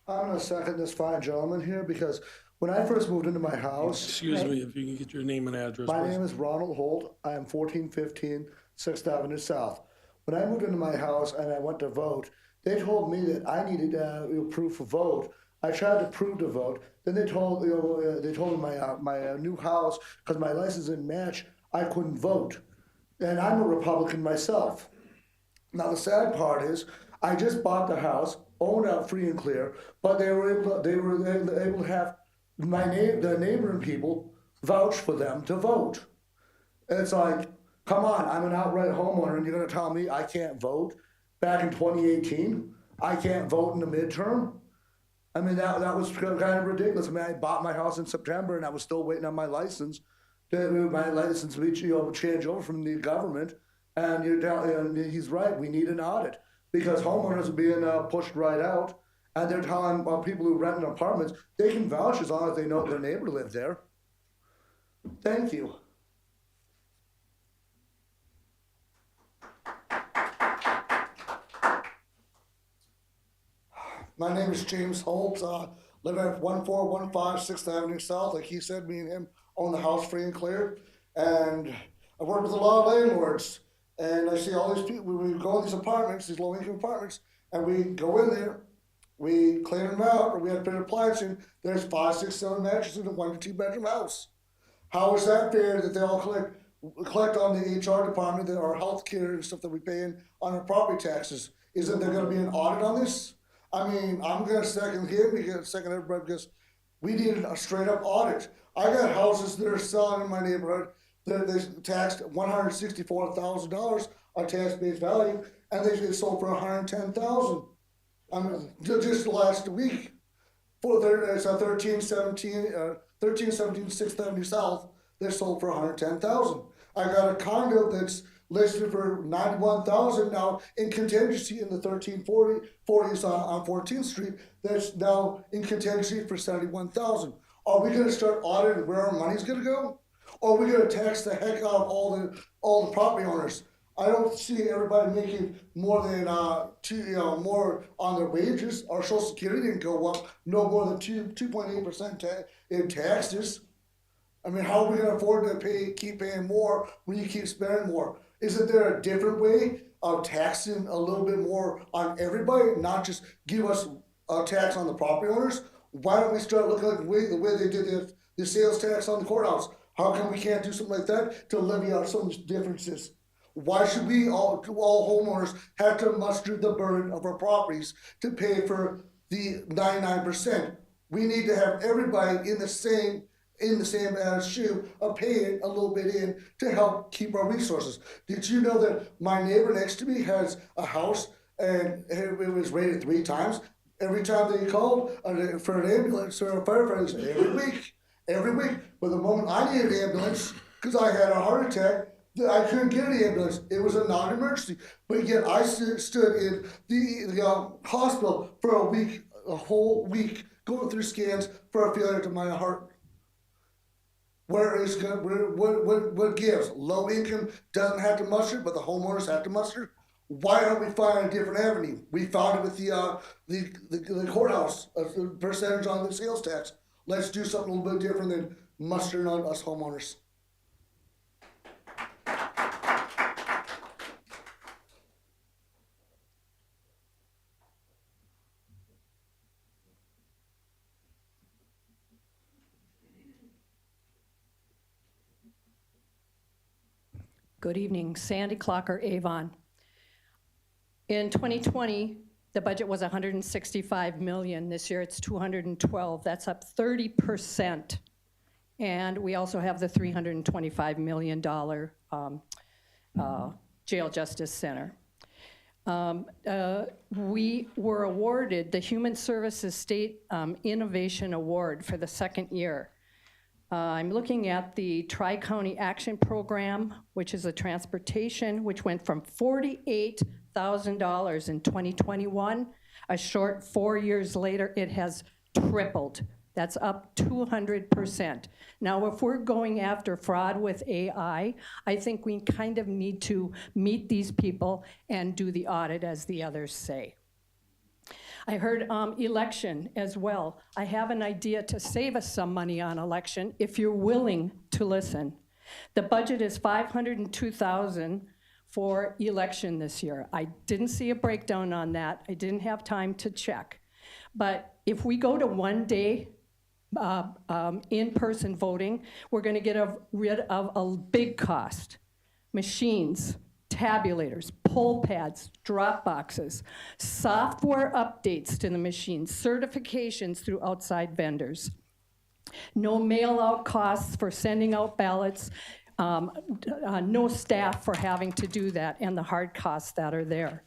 going to second this fine gentleman here because when I first moved into my house. Excuse me, if you can get your name and address. My please. name is Ronald Holt. I am 1415 6th Avenue South. When I moved into my house and I went to vote, they told me that I needed proof of vote. I tried to prove to vote. Then they told me my new house, because my license didn't match, I couldn't vote. And I'm a Republican myself. Now the sad part is, I just bought the house, owned out free and clear, but they were able to have the neighboring people vouch for them to vote. And it's like, come on, I'm an outright homeowner, and you're going to tell me I can't vote? Back in 2018, I can't vote in the midterm? I mean, that was kind of ridiculous. I mean, I bought my house in September, and I was still waiting on my license to be change over from the government. And he's right, we need an audit, because homeowners are being pushed right out, and they're telling people who rent in apartments, they can vouch as long as they know their neighbor lived there. Thank you. My name is James Holtz, live at 1415 6th Avenue South. Like he said, me and him own the house free and clear. And I work with a lot of landlords. And I see all these people, we go in these apartments, these low-income apartments, and we go in there, we clean them out, or we have to put an appliance in. There's 5, 6, 7 mattresses in a 1 to 2 bedroom house. How is that fair that they all collect on the HR department, our health care and stuff that we pay in on our property taxes? Isn't there gonna be an audit on this? I mean, I'm gonna second him, because second everybody, because we needed a straight up audit. I got houses that are selling in my neighborhood that they taxed $164,000 on tax base value, and they sold for $110,000. I mean, just last week, it's a 1317 6th Avenue South. They sold for $110,000. I got a condo that's listed for $91,000 now in contingency in the 1340s on 14th Street. That's now in contingency for $71,000. Are we going to start auditing where our money's going to go? Or are we going to tax the heck out of all the property owners? I don't see everybody making more than more on their wages. Our Social Security didn't go up no more than 2.8% in taxes. I mean, how are we going to afford to keep paying more when you keep spending more? Isn't there a different way of taxing a little bit more on everybody, not just give us a tax on the property owners? Why don't we start looking like the way they did the sales tax on the courthouse? How come we can't do something like that to levy out some of these differences? Why should we all homeowners have to muster the burden of our properties to pay for the 99%? We need to have everybody in the same shoe of paying a little bit in to help keep our resources. Did you know that my neighbor next to me has a house and it was rated 3 times? Every time they called for an ambulance or a firefighter, every week. But the moment I needed an ambulance, because I had a heart attack, I couldn't get an ambulance. It was a non-emergency. But yet I stood in the hospital for a whole week, going through scans for a failure to my heart. What gives? Low income doesn't have to muster, but the homeowners have to muster. Why don't we find a different avenue? We found it with the courthouse, a percentage on the sales tax. Let's do something a little bit different than mustering on us homeowners. Good evening, Sandy Clocker, Avon. In 2020, the budget was $165 million. This year it's $212. That's up 30%. And we also have the $325 million Jail Justice Center. We were awarded the Human Services State Innovation Award for the 2nd year. I'm looking at the Tri-County Action Program, which is a transportation, which went from $48,000 in 2021. A short 4 years later, it has tripled. That's up 200%. Now, if we're going after fraud with AI, I think we kind of need to meet these people and do the audit, as the others say. I heard election as well. I have an idea to save us some money on election if you're willing to listen. The budget is $502,000 for election this year. I didn't see a breakdown on that. I didn't have time to check. But if we go to 1 day in-person voting, we're going to get rid of a big cost. Machines, tabulators, poll pads, drop boxes, software updates to the machines, certifications through outside vendors. No mail-out costs for sending out ballots, no staff for having to do that, and the hard costs that are there.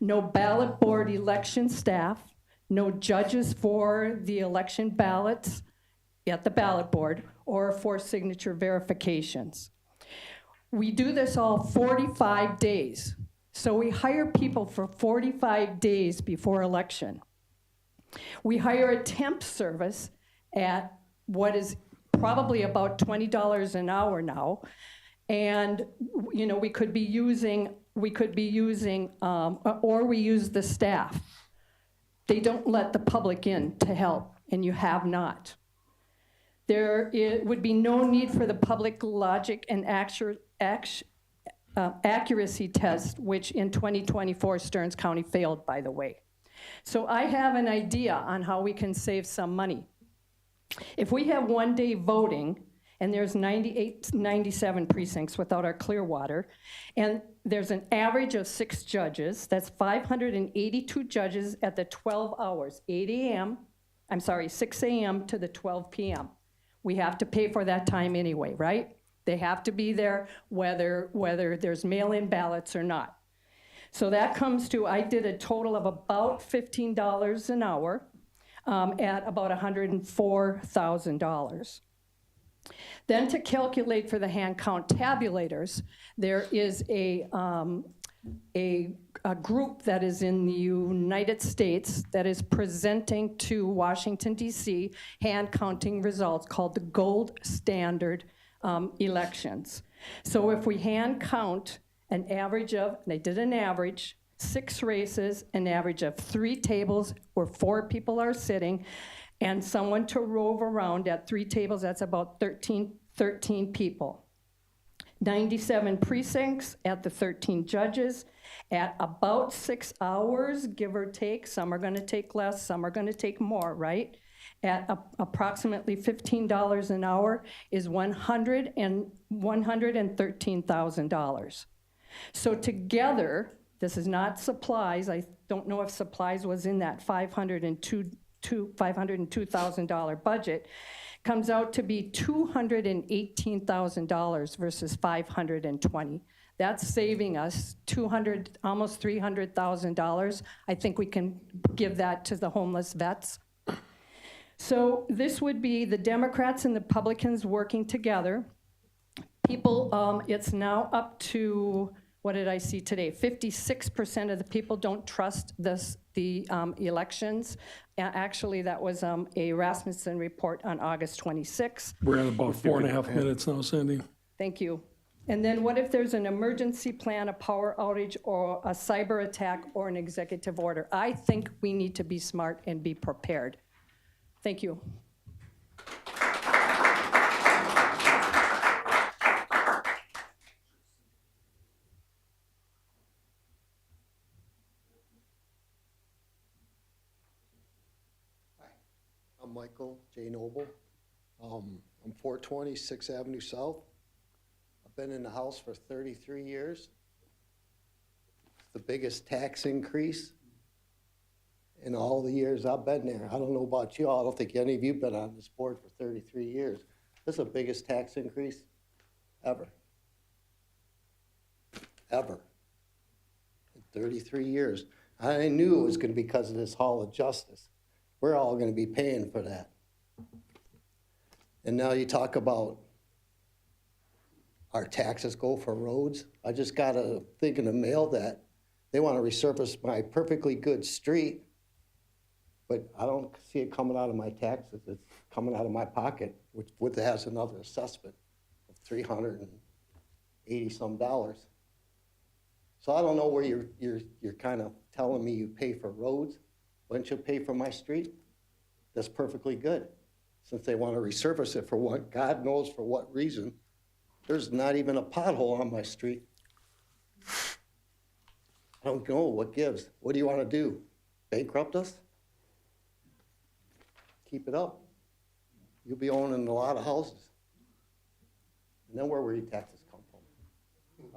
No ballot board election staff, no judges for the election ballots at the ballot board or for signature verifications. We do this all 45 days. So we hire people for 45 days before election. We hire a temp service at what is probably about $20 an hour now. And we could be using, or we use the staff. They don't let the public in to help, and you have not. There would be no need for the public logic and accuracy test, which in 2024 Stearns County failed, by the way. So I have an idea on how we can save some money. If we have one-day voting, and there's 97 precincts without our Clearwater, and there's an average of 6 judges, that's 582 judges at the 12 hours, 6 a.m. to the 12 p.m. We have to pay for that time anyway, right? They have to be there whether there's mail-in ballots or not. So that comes to, I did a total of about $15 an hour at about $104,000. Then to calculate for the hand count tabulators, there is a group that is in the United States that is presenting to Washington, D.C., hand counting results called the gold standard elections. So if we hand count an average of, and I did an average, 6 races, an average of 3 tables where 4 people are sitting, and someone to rove around at 3 tables, that's about 13 people. 97 precincts at the 13 judges at about 6 hours, give or take. Some are gonna take less, some are gonna take more, right? At approximately $15 an hour is $113,000. So together, this is not supplies, I don't know if supplies was in that $502,000 budget, comes out to be $218,000 versus $520,000. That's saving us almost $300,000. I think we can give that to the homeless vets. So this would be the Democrats and the Republicans working together. People, it's now up to, what did I see today? 56% of the people don't trust the elections. Actually, that was a Rasmussen report on August 26th. We're at about 4.5 minutes now, Cindy. Thank you. And then what if there's an emergency plan, a power outage, or a cyber attack, or an executive order? I think we need to be smart and be prepared. Thank you. I'm Michael J. Noble. I'm 420 6th Avenue South. I've been in the house for 33 years. It's the biggest tax increase in all the years I've been there. I don't know about you all. I don't think any of you have been on this board for 33 years. This is the biggest tax increase ever. Ever. In 33 years. I knew it was going to be because of this Hall of Justice. We're all going to be paying for that. And now you talk about our taxes go for roads. I just got a thing in the mail that they want to resurface my perfectly good street, but I don't see it coming out of my taxes. It's coming out of my pocket, which has another assessment of $380 some. So I don't know where you're kind of telling me you pay for roads. Why don't you pay for my street? That's perfectly good. Since they want to resurface it for what, God knows for what reason, there's not even a pothole on my street. I don't know what gives. What do you want to do? Bankrupt us? Keep it up. You'll be owning a lot of houses. And then where will your taxes come from?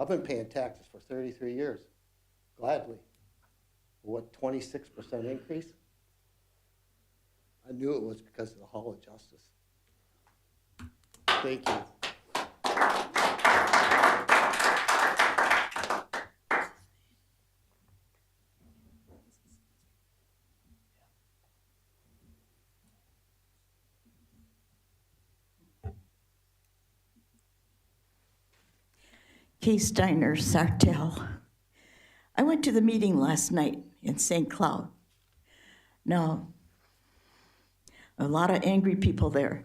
I've been paying taxes for 33 years, gladly. What, 26% increase? I knew it was because of the Hall of Justice. Thank you. Kay Steiner, Sartell. I went to the meeting last night in St. Cloud. Now, a lot of angry people there.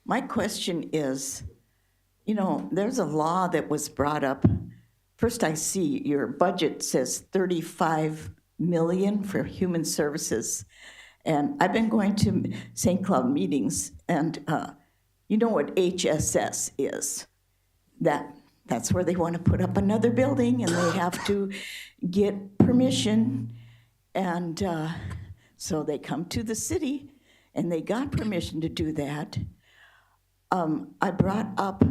My question is, you know, there's a law that was brought up first I see your budget says 35 million for human services. And I've been going to St. Cloud meetings, and you know what HSS is? That's where they want to put up another building, and they have to get permission. And so they come to the city, and they got permission to do that. I brought up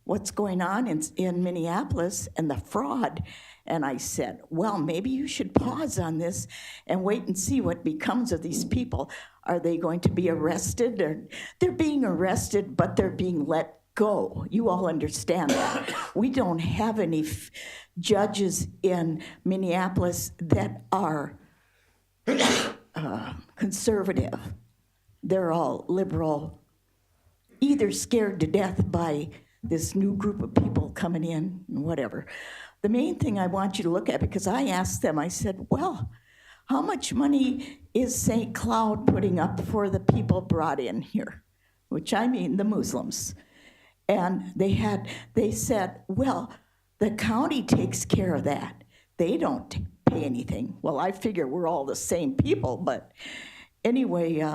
what's going on in Minneapolis and the fraud, and I said, well, maybe you should pause on this and wait and see what becomes of these people. Are they going to be arrested? Or they're being arrested, but they're being let go. You all understand that. We don't have any judges in Minneapolis that are conservative. They're all liberal, either scared to death by this new group of people coming in, whatever. The main thing I want you to look at, because I asked them, I said, well, how much money is St. Cloud putting up for the people brought in here? Which I mean the Muslims. And they said, well, the county takes care of that. They don't pay anything. Well, I figure we're all the same people, but anyway,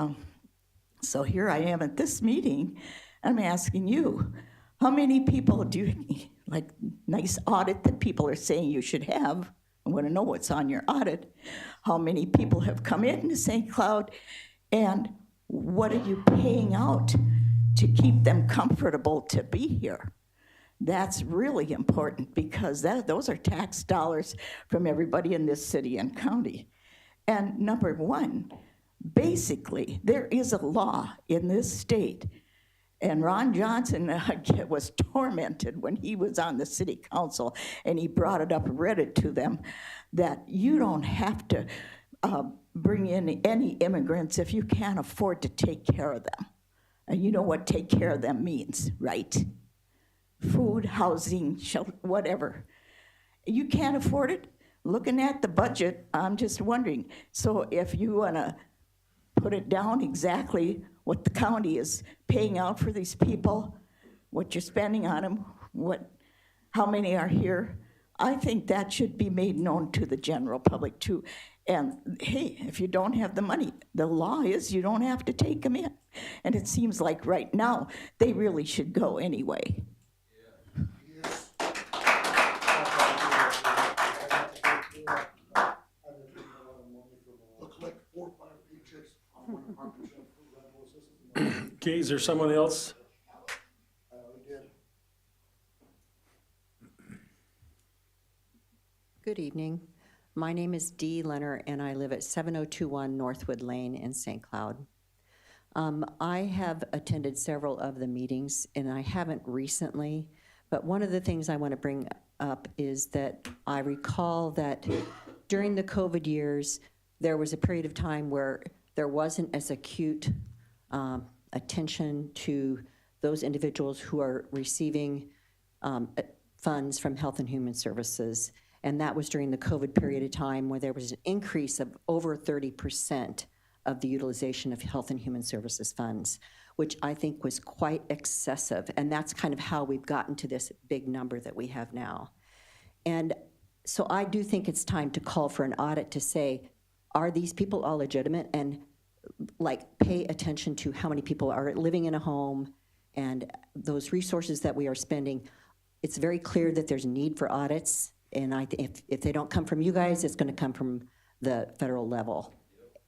so here I am at this meeting. I'm asking you, how many people do you, like nice audit that people are saying you should have? I want to know what's on your audit. How many people have come into St. Cloud, and what are you paying out to keep them comfortable to be here? That's really important, because those are tax dollars from everybody in this city and county. And number one, basically, there is a law in this state, and Ron Johnson was tormented when he was on the city council, and he brought it up, read it to them, that you don't have to bring in any immigrants if you can't afford to take care of them. And you know what take care of them means, right? Food, housing, shelter, whatever. You can't afford it? Looking at the budget, I'm just wondering, so if you want to put it down exactly what the county is paying out for these people, what you're spending on them, how many are here, I think that should be made known to the general public too. And hey, if you don't have the money, the law is you don't have to take them in. And it seems like right now, they really should go anyway. Okay, is there someone else? Good evening. My name is Dee Leonard, and I live at 7021 Northwood Lane in St. Cloud. I have attended several of the meetings, and I haven't recently, but one of the things I want to bring up is that I recall that during the COVID years, there was a period of time where there wasn't as acute attention to those individuals who are receiving funds from Health and Human Services. And that was during the COVID period of time where there was an increase of over 30% of the utilization of Health and Human Services funds, which I think was quite excessive. And that's kind of how we've gotten to this big number that we have now. And so I do think it's time to call for an audit to say, are these people all legitimate? And like pay attention to how many people are living in a home and those resources that we are spending. It's very clear that there's a need for audits. And if they don't come from you guys, it's going to come from the federal level.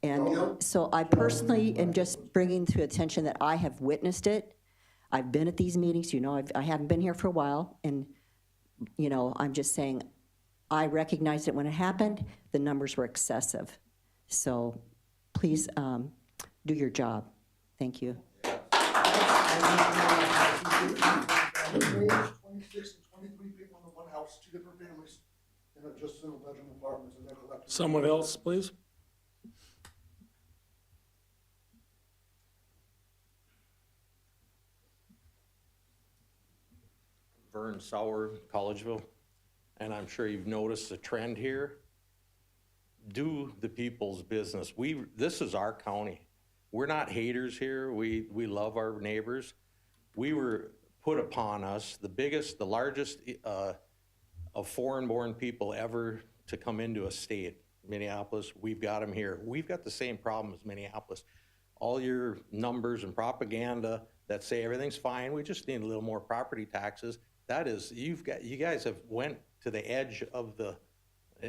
And so I personally am just bringing to attention that I have witnessed it. I've been at these meetings, you know, I haven't been here for a while. And, you know, I'm just saying, I recognized it when it happened. The numbers were excessive. So please do your job. Thank you. 26 and 23 people in one house, 2 different families, in just single-bedroom apartments, and they're collecting. Someone else, please. Vern Sauer, Collegeville, and I'm sure you've noticed a trend here. Do the people's business. This is our county. We're not haters here. We love our neighbors. We were put upon us the largest of foreign-born people ever to come into a state. Minneapolis, we've got them here. We've got the same problem as Minneapolis. All your numbers and propaganda that say everything's fine, we just need a little more property taxes. That is, you guys have went to the edge of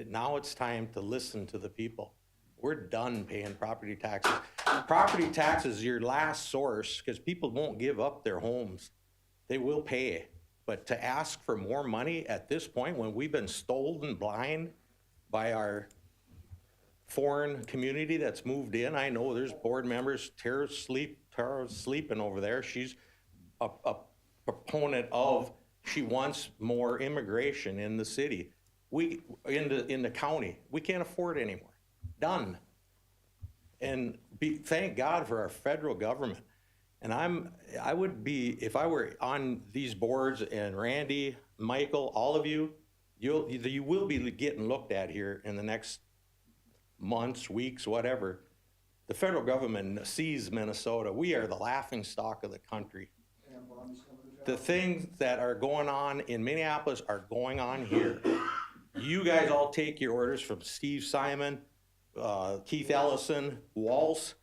now it's time to listen to the people. We're done paying property taxes. Property taxes is your last source because people won't give up their homes. They will pay. But to ask for more money at this point when we've been stolen blind by our foreign community that's moved in, I know there's board members, Tara's sleeping over there. She's a proponent of, she wants more immigration in the city. In the county, we can't afford it anymore. Done. And thank God for our federal government. And I would be, if I were on these boards, and Randy, Michael, all of you, you will be getting looked at here in the next months, weeks, whatever. The federal government sees Minnesota. We are the laughing stock of the country. The things that are going on in Minneapolis are going on here. You guys all take your orders from Steve Simon, Keith Ellison, Walls.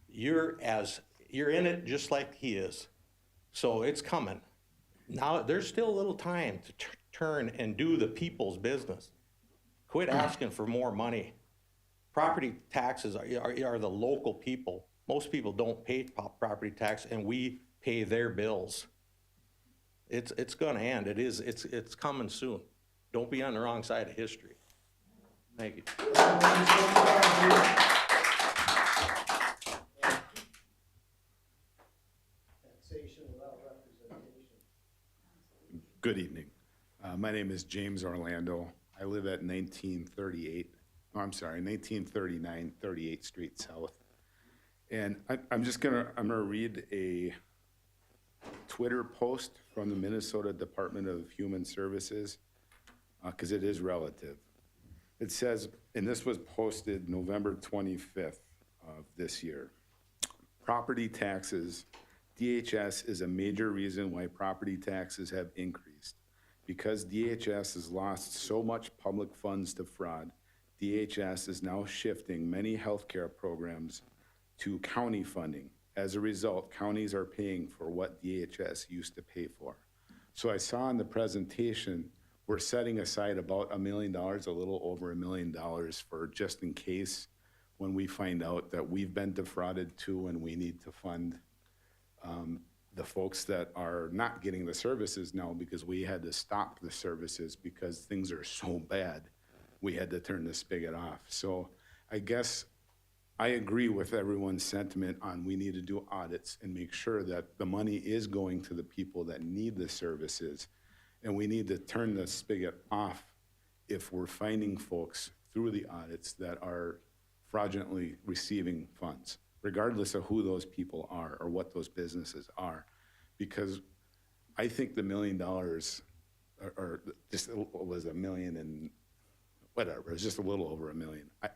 You're in it just like he is. So it's coming. Now, there's still a little time to turn and do the people's business. Quit asking for more money. Property taxes are the local people. Most people don't pay property tax, and we pay their bills. It's going to end. It's coming soon. Don't be on the wrong side of history. Thank you. Good evening. My name is James Orlando. I live at 1939 38th Street South. And I'm gonna read a Twitter post from the Minnesota Department of Human Services, because it is relative. It says, and this was posted November 25th of this year, property taxes, DHS is a major reason why property taxes have increased. Because DHS has lost so much public funds to fraud, DHS is now shifting many healthcare programs to county funding. As a result, counties are paying for what DHS used to pay for. So I saw in the presentation, we're setting aside about $1 million, a little over $1 million for just in case when we find out that we've been defrauded too and we need to fund the folks that are not getting the services now because we had to stop the services because things are so bad, we had to turn the spigot off. So I guess I agree with everyone's sentiment on we need to do audits and make sure that the money is going to the people that need the services. And we need to turn the spigot off if we're finding folks through the audits that are fraudulently receiving funds, regardless of who those people are or what those businesses are. Because I think the $1 million, or just was $1 million and whatever, it's just a little over $1 million. I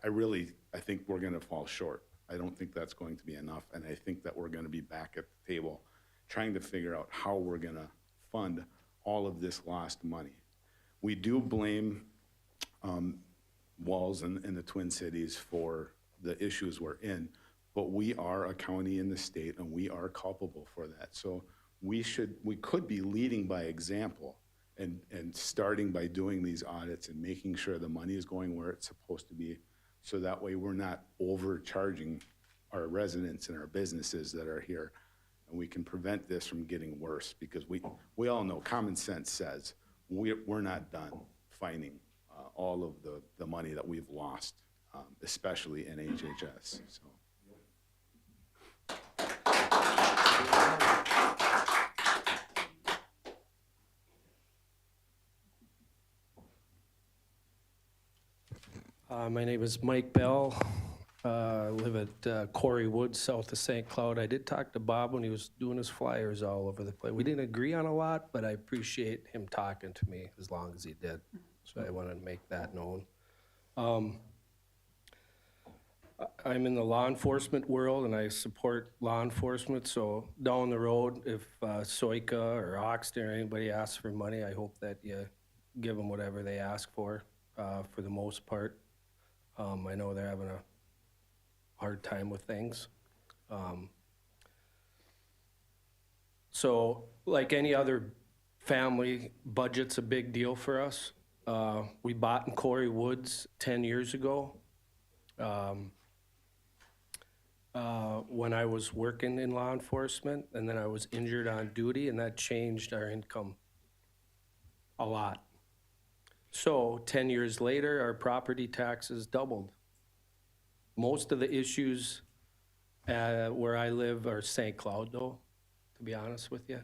think we're gonna fall short. I don't think that's going to be enough, and I think that we're gonna be back at the table trying to figure out how we're gonna fund all of this lost money. We do blame Walls and the Twin Cities for the issues we're in, but we are a county in the state and we are culpable for that. So we could be leading by example and starting by doing these audits and making sure the money is going where it's supposed to be, so that way we're not overcharging our residents and our businesses that are here, and we can prevent this from getting worse, because we all know common sense says we're not done finding all of the money that we've lost, especially in HHS. So. My name is Mike Bell. I live at Quarry Woods, south of St. Cloud. I did talk to Bob when he was doing his flyers all over the place. We didn't agree on a lot, but I appreciate him talking to me as long as he did. So I wanted to make that known. I'm in the law enforcement world and I support law enforcement. So down the road, if Soika or Oxton or anybody asks for money, I hope that you give them whatever they ask for the most part. I know they're having a hard time with things. So like any other family, budget's a big deal for us. We bought in Corey Woods 10 years ago. When I was working in law enforcement, and then I was injured on duty, and that changed our income a lot. So 10 years later, our property taxes doubled. Most of the issues where I live are St. Cloud, though, to be honest with you.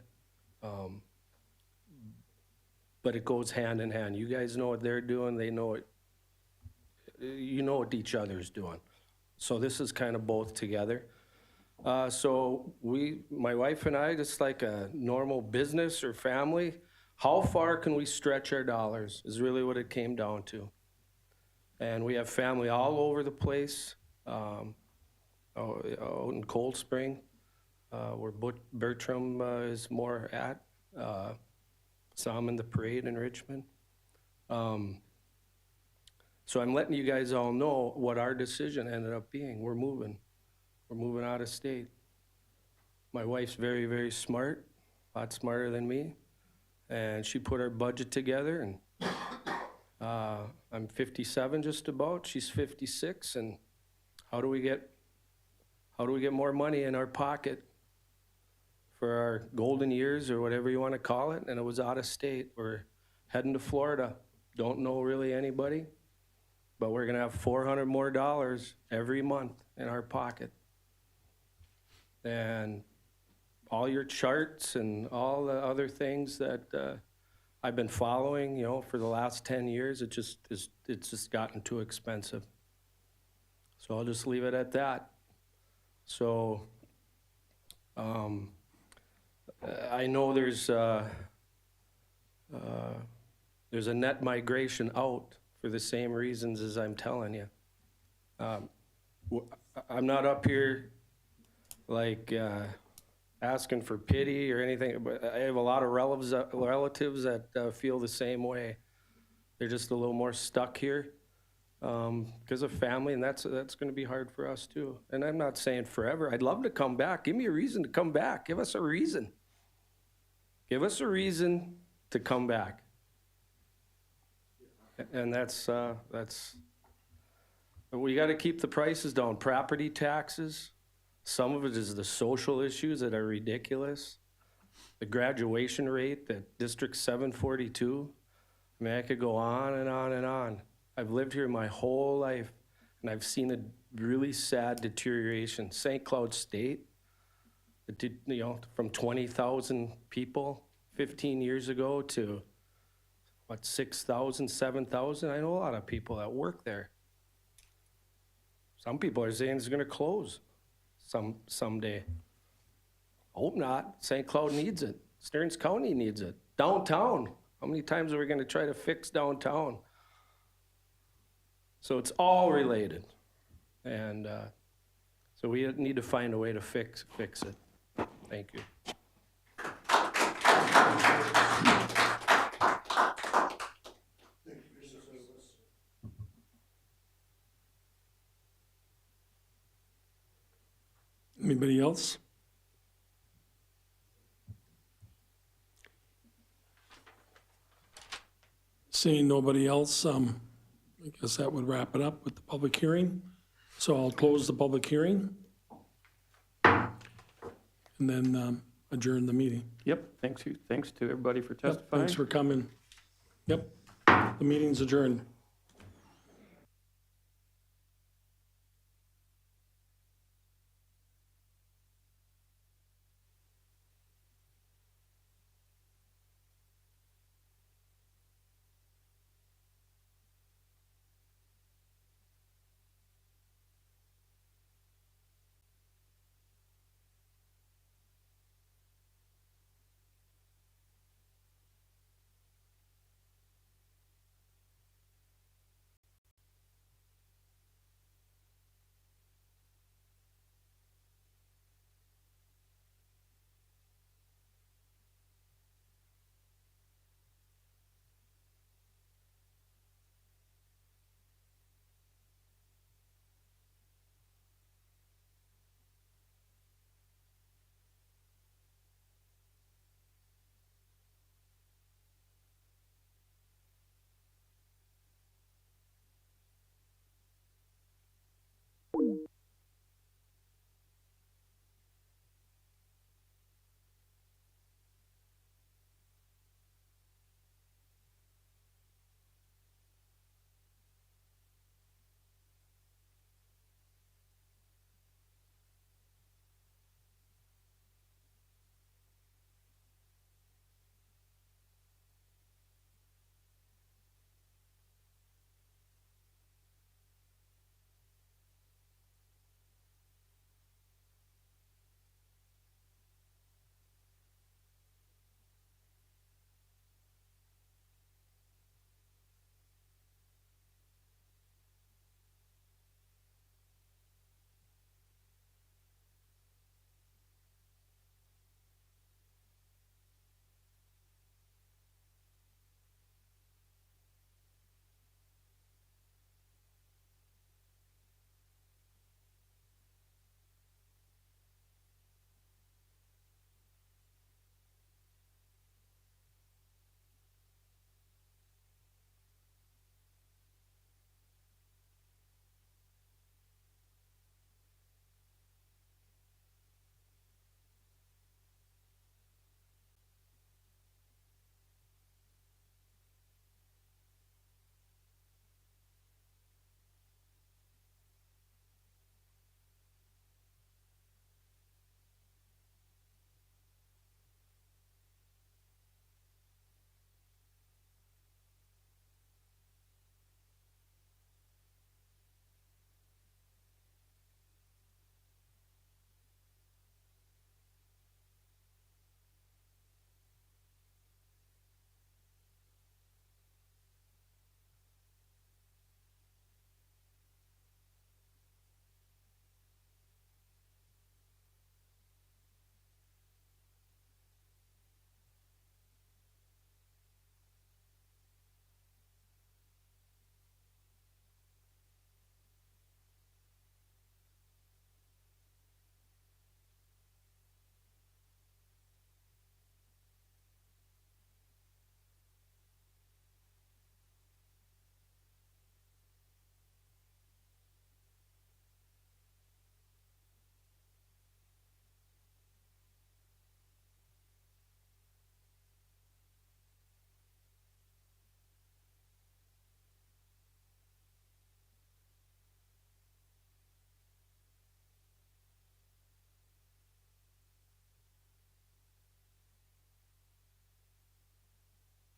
But it goes hand in hand. You guys know what they're doing, they know it. You know what each other's doing. So this is kind of both together. So my wife and I, just like a normal business or family, how far can we stretch our dollars is really what it came down to. And we have family all over the place, out in Cold Spring, where Bertram is more at, some in the parade in Richmond. So I'm letting you guys all know what our decision ended up being. We're moving out of state. My wife's very, very smart, a lot smarter than me. And she put our budget together, and I'm 57 just about, she's 56, and how do we get more money in our pocket for our golden years or whatever you want to call it? And it was out of state. We're heading to Florida. Don't know really anybody, but we're gonna have $400 more every month in our pocket. And all your charts and all the other things that I've been following, for the last 10 years, it's just gotten too expensive. So I'll just leave it at that. So I know there's a net migration out for the same reasons as I'm telling you. I'm not up here like asking for pity or anything, but I have a lot of relatives that feel the same way. They're just a little more stuck here because of family, and that's going to be hard for us too. And I'm not saying forever. I'd love to come back. Give me a reason to come back. Give us a reason. Give us a reason to come back. And that's we got to keep the prices down. Property taxes. Some of it is the social issues that are ridiculous. The graduation rate at District 742. I mean, I could go on and on and on. I've lived here my whole life, and I've seen a really sad deterioration. St. Cloud State, from 20,000 people 15 years ago to, 6,000, 7,000? I know a lot of people that work there. Some people are saying it's going to close someday. Hope not. St. Cloud needs it. Stearns County needs it. Downtown. How many times are we going to try to fix downtown? So it's all related. And so we need to find a way to fix it. Thank you. Anybody else? Seeing nobody else, I guess that would wrap it up with the public hearing. So I'll close the public hearing and then adjourn the meeting. Yep, thanks to everybody for Yep, testifying. thanks for coming. Yep, the meeting's adjourned.